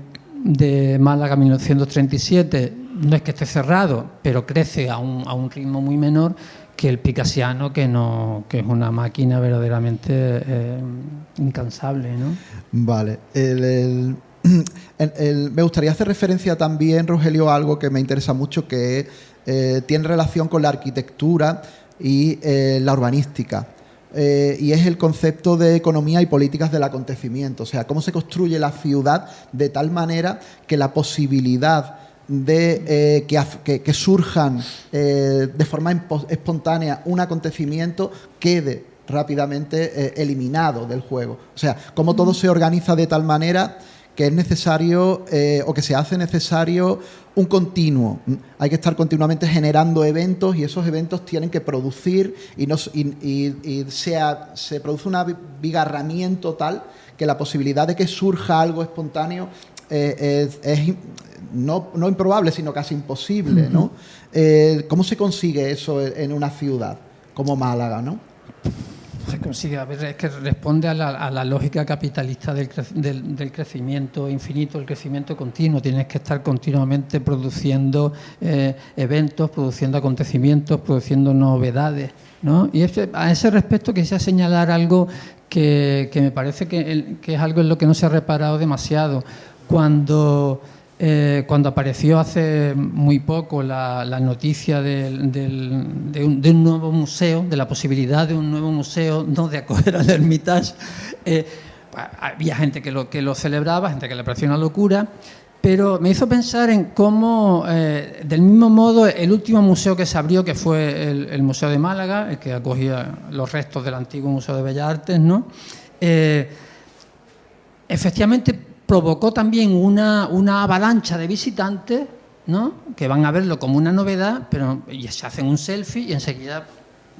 Málaga 1937 no es que esté cerrado, pero crece a un ritmo muy menor que el picassiano, que es una máquina verdaderamente incansable, ¿no? Vale. Me gustaría hacer referencia también, Rogelio, a algo que me interesa mucho, que tiene relación con la arquitectura y la urbanística. Y es el concepto de economía y políticas del acontecimiento. O sea, cómo se construye la ciudad de tal manera que la posibilidad de que surjan de forma espontánea un acontecimiento quede rápidamente eliminado del juego. O sea, cómo todo se organiza de tal manera que es necesario o que se hace necesario un continuo. Hay que estar continuamente generando eventos y esos eventos tienen que producir se produce un abigarramiento tal que la posibilidad de que surja algo espontáneo es no improbable, sino casi imposible, ¿no? ¿Cómo se consigue eso en una ciudad como Málaga, no? Se consigue, a ver, es que responde a la lógica capitalista del crecimiento infinito, el crecimiento continuo. Tienes que estar continuamente produciendo eventos, produciendo acontecimientos, produciendo novedades, ¿no? Y a ese respecto quisiera señalar algo que me parece que es algo en lo que no se ha reparado demasiado. Cuando apareció hace muy poco la noticia de un nuevo museo, de la posibilidad de un nuevo museo, no de acoger al Hermitage, había gente que lo celebraba, gente que le pareció una locura, pero me hizo pensar en cómo, del mismo modo, el último museo que se abrió, que fue el Museo de Málaga, el que acogía los restos del antiguo Museo de Bellas Artes, ¿no? Efectivamente, provocó también una avalancha de visitantes, ¿no? Que van a verlo como una novedad, pero se hacen un selfie y enseguida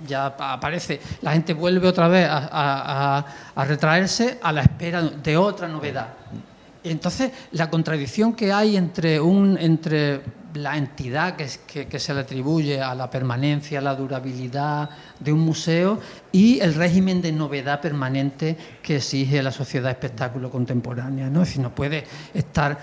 ya aparece. La gente vuelve otra vez a retraerse a la espera de otra novedad. Entonces, la contradicción que hay entre la entidad que se le atribuye a la permanencia, a la durabilidad de un museo y el régimen de novedad permanente que exige la sociedad espectáculo contemporánea, ¿no? Es decir, no puede estar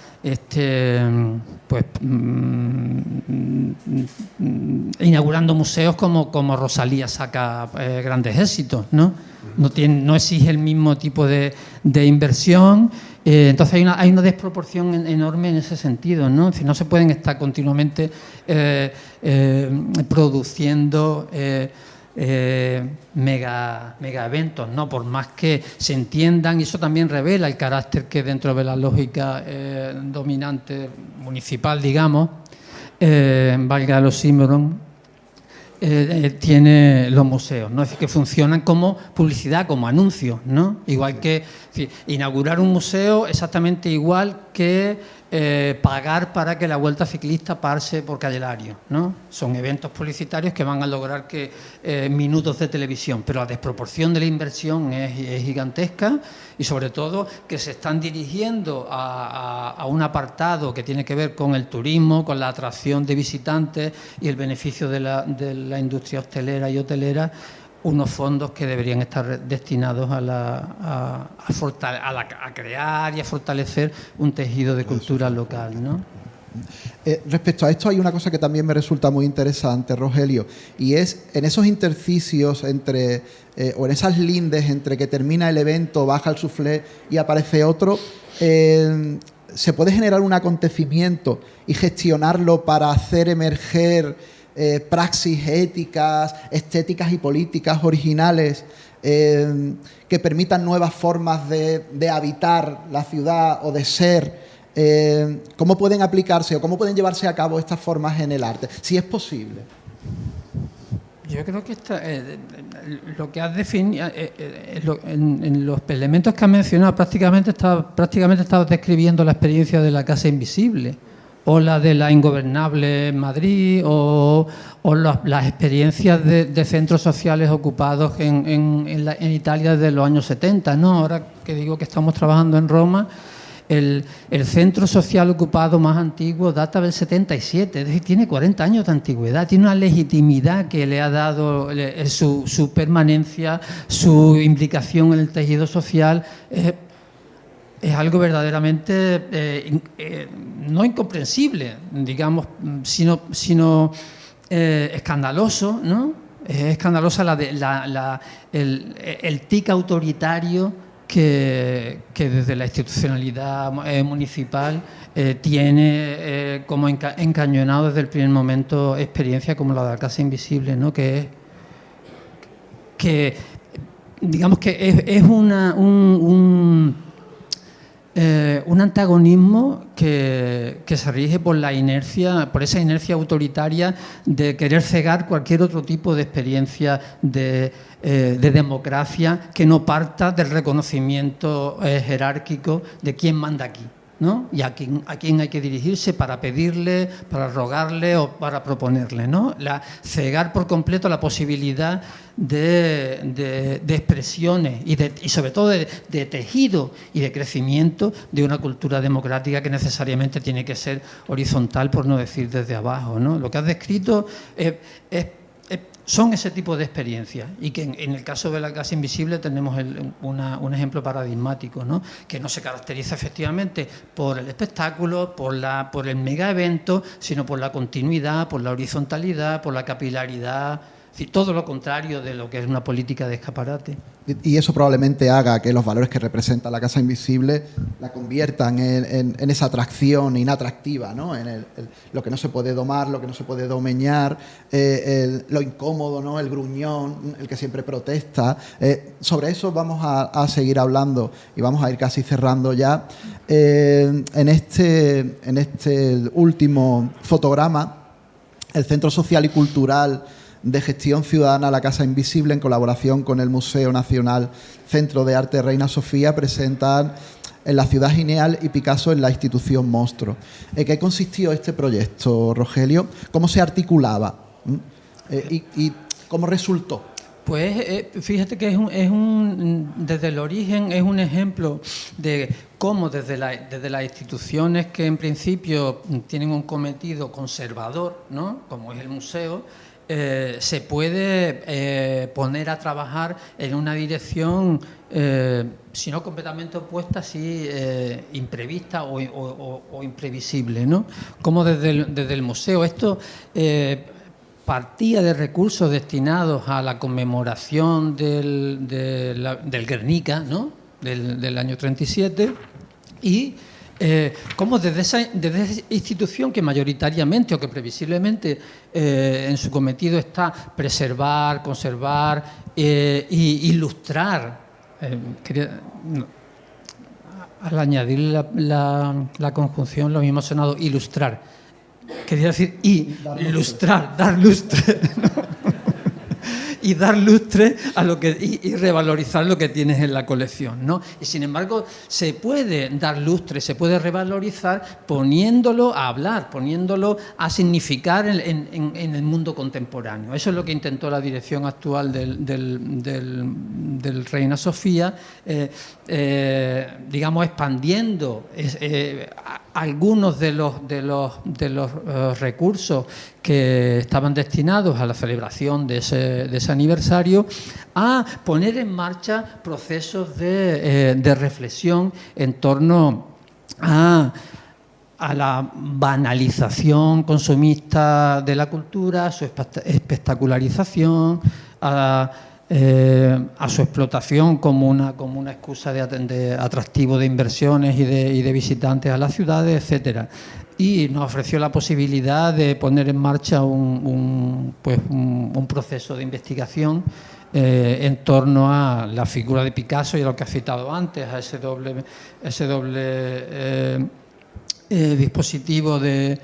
inaugurando museos como Rosalía saca grandes éxitos, ¿no? No exige el mismo tipo de inversión. Entonces hay una desproporción enorme en ese sentido, ¿no? Es decir, no se pueden estar continuamente produciendo mega eventos, ¿no? Por más que se entiendan, y eso también revela el carácter que dentro de la lógica dominante municipal, digamos, valga el oxímoron, tiene los museos, ¿no? Es decir, que funcionan como publicidad, como anuncios, ¿no? Igual que inaugurar un museo, exactamente igual que pagar para que la Vuelta Ciclista pase por Calle Lario, ¿no? Son eventos publicitarios que van a lograr que minutos de televisión, pero la desproporción de la inversión es gigantesca y sobre todo que se están dirigiendo a un apartado que tiene que ver con el turismo, con la atracción de visitantes y el beneficio de la industria hostelera y hotelera, unos fondos que deberían estar destinados a crear y a fortalecer un tejido de cultura local, ¿no? Respecto a esto hay una cosa que también me resulta muy interesante, Rogelio, y es en esos intersticios entre, o en esas lindes entre que termina el evento, baja el soufflé y aparece otro, se puede generar un acontecimiento y gestionarlo para hacer emerger praxis éticas, estéticas y políticas originales que permitan nuevas formas de habitar la ciudad o de ser. ¿Cómo pueden aplicarse o cómo pueden llevarse a cabo estas formas en el arte? Si es posible. Yo creo que lo que has definido, en los elementos que has mencionado, prácticamente estabas describiendo la experiencia de la Casa Invisible, o la de la Ingobernable en Madrid, o las experiencias de centros sociales ocupados en Italia desde los años 70, ¿no? Ahora que digo que estamos trabajando en Roma, el centro social ocupado más antiguo data del 77, es decir, tiene 40 años de antigüedad, tiene una legitimidad que le ha dado su permanencia, su implicación en el tejido social. Es algo verdaderamente no incomprensible, digamos, sino escandaloso, ¿no? Es escandalosa el tic autoritario que desde la institucionalidad municipal tiene como encañonado desde el primer momento experiencia como la de la Casa Invisible, ¿no? Que digamos que es un antagonismo que se rige por esa inercia autoritaria de querer cegar cualquier otro tipo de experiencia de democracia que no parta del reconocimiento jerárquico de quién manda aquí, ¿no? Y a quién hay que dirigirse para pedirle, para rogarle o para proponerle, ¿no? Cegar por completo la posibilidad de expresiones y sobre todo de tejido y de crecimiento de una cultura democrática que necesariamente tiene que ser horizontal, por no decir desde abajo, ¿no? Lo que has descrito son ese tipo de experiencias y que en el caso de la Casa Invisible tenemos un ejemplo paradigmático, ¿no? Que no se caracteriza efectivamente por el espectáculo, por el mega evento, sino por la continuidad, por la horizontalidad, por la capilaridad. Es decir, todo lo contrario de lo que es una política de escaparate. Y eso probablemente haga que los valores que representa la Casa Invisible la conviertan en esa atracción inatractiva, ¿no? En lo que no se puede domar, lo que no se puede domeñar, lo incómodo, ¿no? El gruñón, el que siempre protesta. Sobre eso vamos a seguir hablando y vamos a ir casi cerrando ya. En este último fotograma, el Centro Social y Cultural de Gestión Ciudadana La Casa Invisible, en colaboración con el Museo Nacional Centro de Arte Reina Sofía, presentan En la ciudad genial y Picasso en la institución monstruo. ¿En qué consistió este proyecto, Rogelio? ¿Cómo se articulaba? ¿Y cómo resultó? Pues fíjate que desde el origen es un ejemplo de cómo desde las instituciones que en principio tienen un cometido conservador, ¿no? Como es el museo, se puede poner a trabajar en una dirección, si no completamente opuesta, sí imprevista o imprevisible, ¿no? Como desde el museo. Esto partía de recursos destinados a la conmemoración del Guernica, ¿no? del año 37, y como desde esa institución que mayoritariamente o que previsiblemente en su cometido está preservar, conservar e ilustrar. Al añadir la conjunción, lo mismo ha sonado ilustrar. Quería decir ilustrar, dar lustre, ¿no? Y dar lustre a lo que y revalorizar lo que tienes en la colección, ¿no? Y sin embargo se puede dar lustre, se puede revalorizar poniéndolo a hablar, poniéndolo a significar en el mundo contemporáneo. Eso es lo que intentó la dirección actual del Reina Sofía, digamos, expandiendo algunos de los recursos que estaban destinados a la celebración de ese aniversario, a poner en marcha procesos de reflexión en torno a a la banalización consumista de la cultura, a su espectacularización, a su explotación como una excusa de atractivo de inversiones y de visitantes a las ciudades, etcétera. Y nos ofreció la posibilidad de poner en marcha un proceso de investigación en torno a la figura de Picasso y a lo que ha citado antes, a ese doble dispositivo de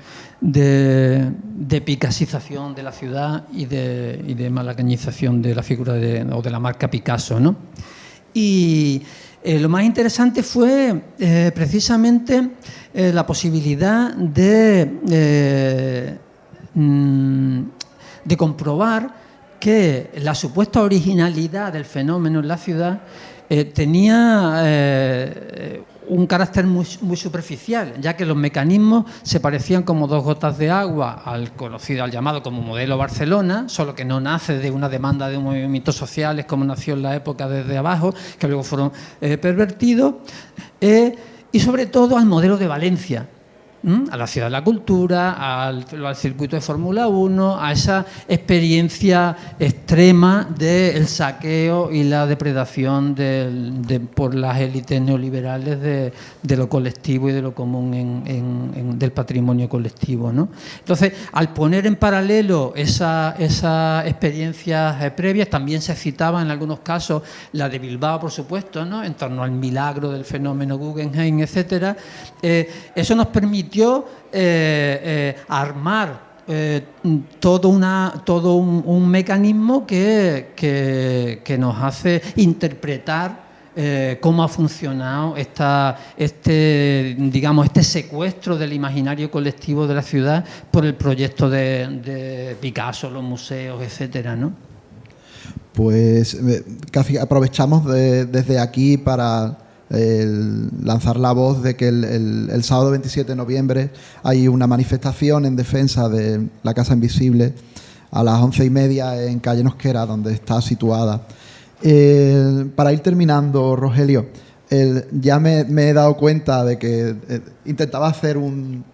picasización de la ciudad y de malagueñización de la figura o de la marca Picasso, ¿no? Y lo más interesante fue precisamente la posibilidad de comprobar que la supuesta originalidad del fenómeno en la ciudad tenía un carácter muy superficial, ya que los mecanismos se parecían como dos gotas de agua al llamado como modelo Barcelona, solo que no nace de una demanda de movimientos sociales como nació en la época desde abajo, que luego fueron pervertidos, y sobre todo al modelo de Valencia, a la ciudad de la cultura, al circuito de Fórmula 1, a esa experiencia extrema del saqueo y la depredación por las élites neoliberales de lo colectivo y de lo común del patrimonio colectivo, ¿no? Entonces, al poner en paralelo esas experiencias previas, también se citaba en algunos casos la de Bilbao, por supuesto, ¿no?, en torno al milagro del fenómeno Guggenheim, etcétera. Eso nos permitió armar todo un mecanismo que nos hace interpretar cómo ha funcionado este secuestro del imaginario colectivo de la ciudad por el proyecto de Picasso, los museos, etcétera, ¿no? Pues casi aprovechamos desde aquí para lanzar la voz de que el sábado 27 de noviembre hay una manifestación en defensa de la Casa Invisible a las 11:30 en calle Nosquera, donde está situada. Para ir terminando, Rogelio, ya me he dado cuenta de que intentaba hacer un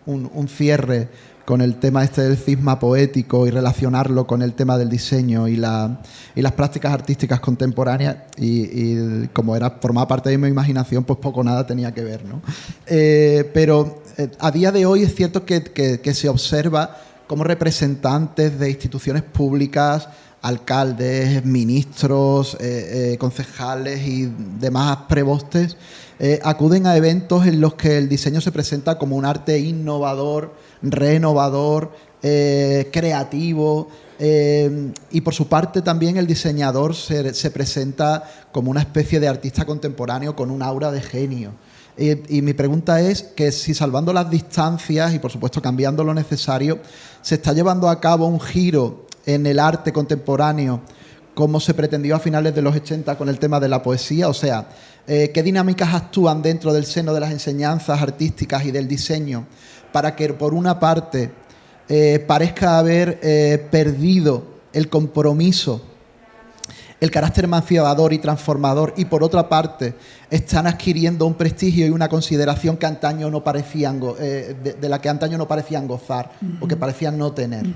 cierre con el tema del cisma poético y relacionarlo con el tema del diseño y las prácticas artísticas contemporáneas, y como formaba parte de mi imaginación, pues poco o nada tenía que ver, ¿no? Pero a día de hoy es cierto que se observa como representantes de instituciones públicas, alcaldes, ministros, concejales y demás prebostes acuden a eventos en los que el diseño se presenta como un arte innovador, renovador, creativo, y por su parte también el diseñador se presenta como una especie de artista contemporáneo con un aura de genio. Y mi pregunta es que si, salvando las distancias y por supuesto cambiando lo necesario, se está llevando a cabo un giro en el arte contemporáneo como se pretendió a finales de los 80 con el tema de la poesía, o sea, qué dinámicas actúan dentro del seno de las enseñanzas artísticas y del diseño para que, por una parte, parezca haber perdido el compromiso, el carácter emancipador y transformador, y por otra parte están adquiriendo un prestigio y una consideración que antaño no parecían de la que antaño no parecían gozar, o que parecían no tener.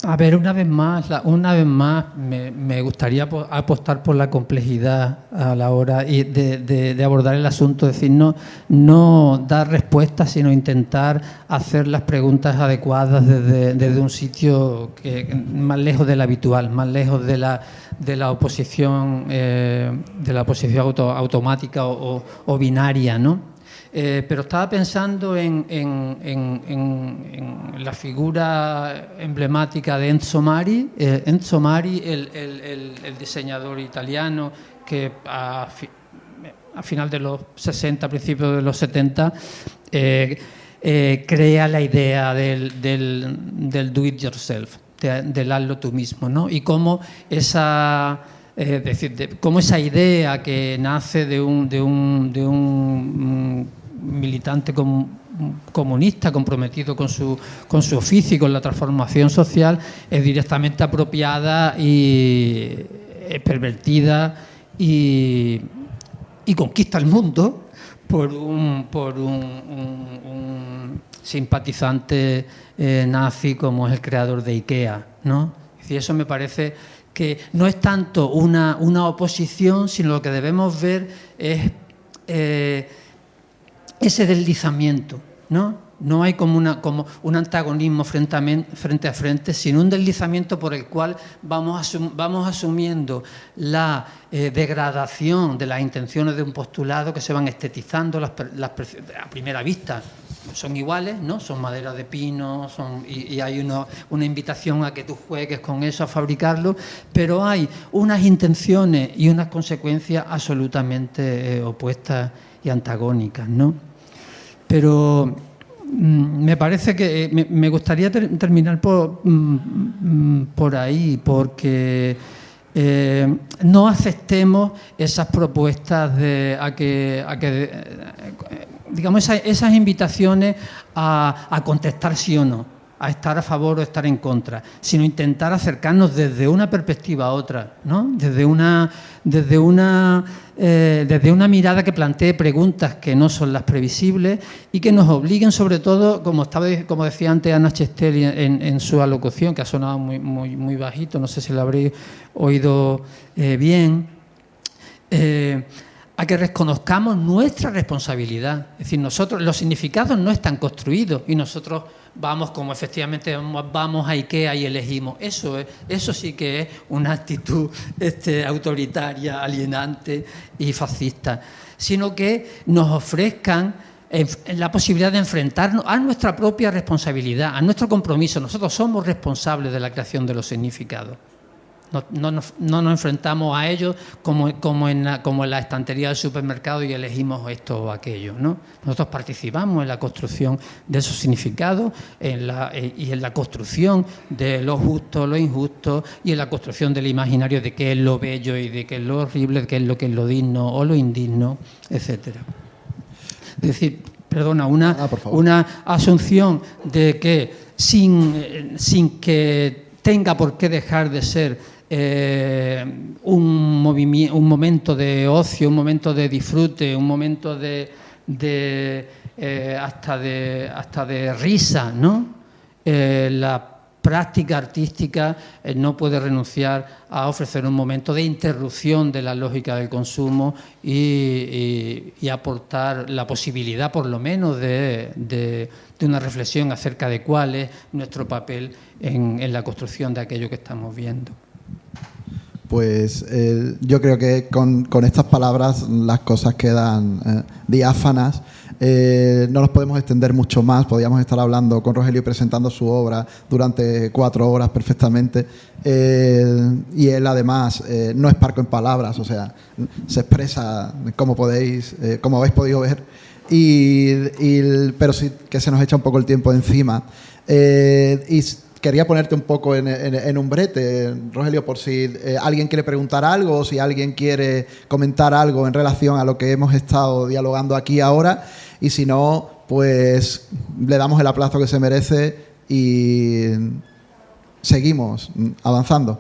A ver, una vez más me gustaría apostar por la complejidad a la hora de abordar el asunto, es decir, no dar respuestas, sino intentar hacer las preguntas adecuadas desde un sitio más lejos del habitual, más lejos de la oposición automática o binaria, ¿no? Pero estaba pensando en la figura emblemática de Enzo Mari. Enzo Mari, el diseñador italiano que a final de los 60, principios de los 70, crea la idea del do it yourself, del hazlo tú mismo, ¿no? Y cómo cómo esa idea que nace de un militante comunista comprometido con su oficio y con la transformación social es directamente apropiada y pervertida y conquista el mundo por un simpatizante nazi como es el creador de IKEA, ¿no? Y eso me parece que no es tanto una oposición, sino lo que debemos ver es ese deslizamiento, ¿no? No hay como un antagonismo frente a frente, sino un deslizamiento por el cual vamos asumiendo la degradación de las intenciones de un postulado, que se van estetizando a primera vista. Son iguales, ¿no? Son madera de pino, y hay una invitación a que tú juegues con eso, a fabricarlo, pero hay unas intenciones y unas consecuencias absolutamente opuestas y antagónicas, ¿no? Pero me parece que me gustaría terminar por ahí, porque no aceptemos esas propuestas digamos, esas invitaciones a contestar sí o no, a estar a favor o estar en contra, sino intentar acercarnos desde una perspectiva a otra, ¿no? Desde una mirada que plantee preguntas que no son las previsibles y que nos obliguen, sobre todo, como decía antes Ana Chestel en su alocución, que ha sonado muy bajito, no sé si lo habréis oído bien, a que reconozcamos nuestra responsabilidad. Es decir, nosotros, los significados no están construidos y nosotros vamos, como efectivamente vamos a IKEA y elegimos. Eso sí que es una actitud autoritaria, alienante y fascista. Sino que nos ofrezcan la posibilidad de enfrentarnos a nuestra propia responsabilidad, a nuestro compromiso. Nosotros somos responsables de la creación de los significados. No nos enfrentamos a ellos como en la estantería del supermercado y elegimos esto o aquello, ¿no? Nosotros participamos en la construcción de esos significados y en la construcción de lo justo, lo injusto, y en la construcción del imaginario de qué es lo bello y de qué es lo horrible, de qué es lo digno o lo indigno, etcétera. Es decir, perdona, una asunción de que sin que tenga por qué dejar de ser un momento de ocio, un momento de disfrute, un momento hasta de risa, ¿no? La práctica artística no puede renunciar a ofrecer un momento de interrupción de la lógica del consumo y aportar la posibilidad, por lo menos, de una reflexión acerca de cuál es nuestro papel en la construcción de aquello que estamos viendo. Pues yo creo que con estas palabras las cosas quedan diáfanas. No nos podemos extender mucho más. Podríamos estar hablando con Rogelio y presentando su obra durante 4 horas perfectamente. Y él, además, no es parco en palabras, o sea, se expresa como habéis podido ver. Pero sí que se nos echa un poco el tiempo encima. Y quería ponerte un poco en un brete, Rogelio, por si alguien quiere preguntar algo o si alguien quiere comentar algo en relación a lo que hemos estado dialogando aquí ahora. Y si no, pues le damos el aplauso que se merece y seguimos avanzando.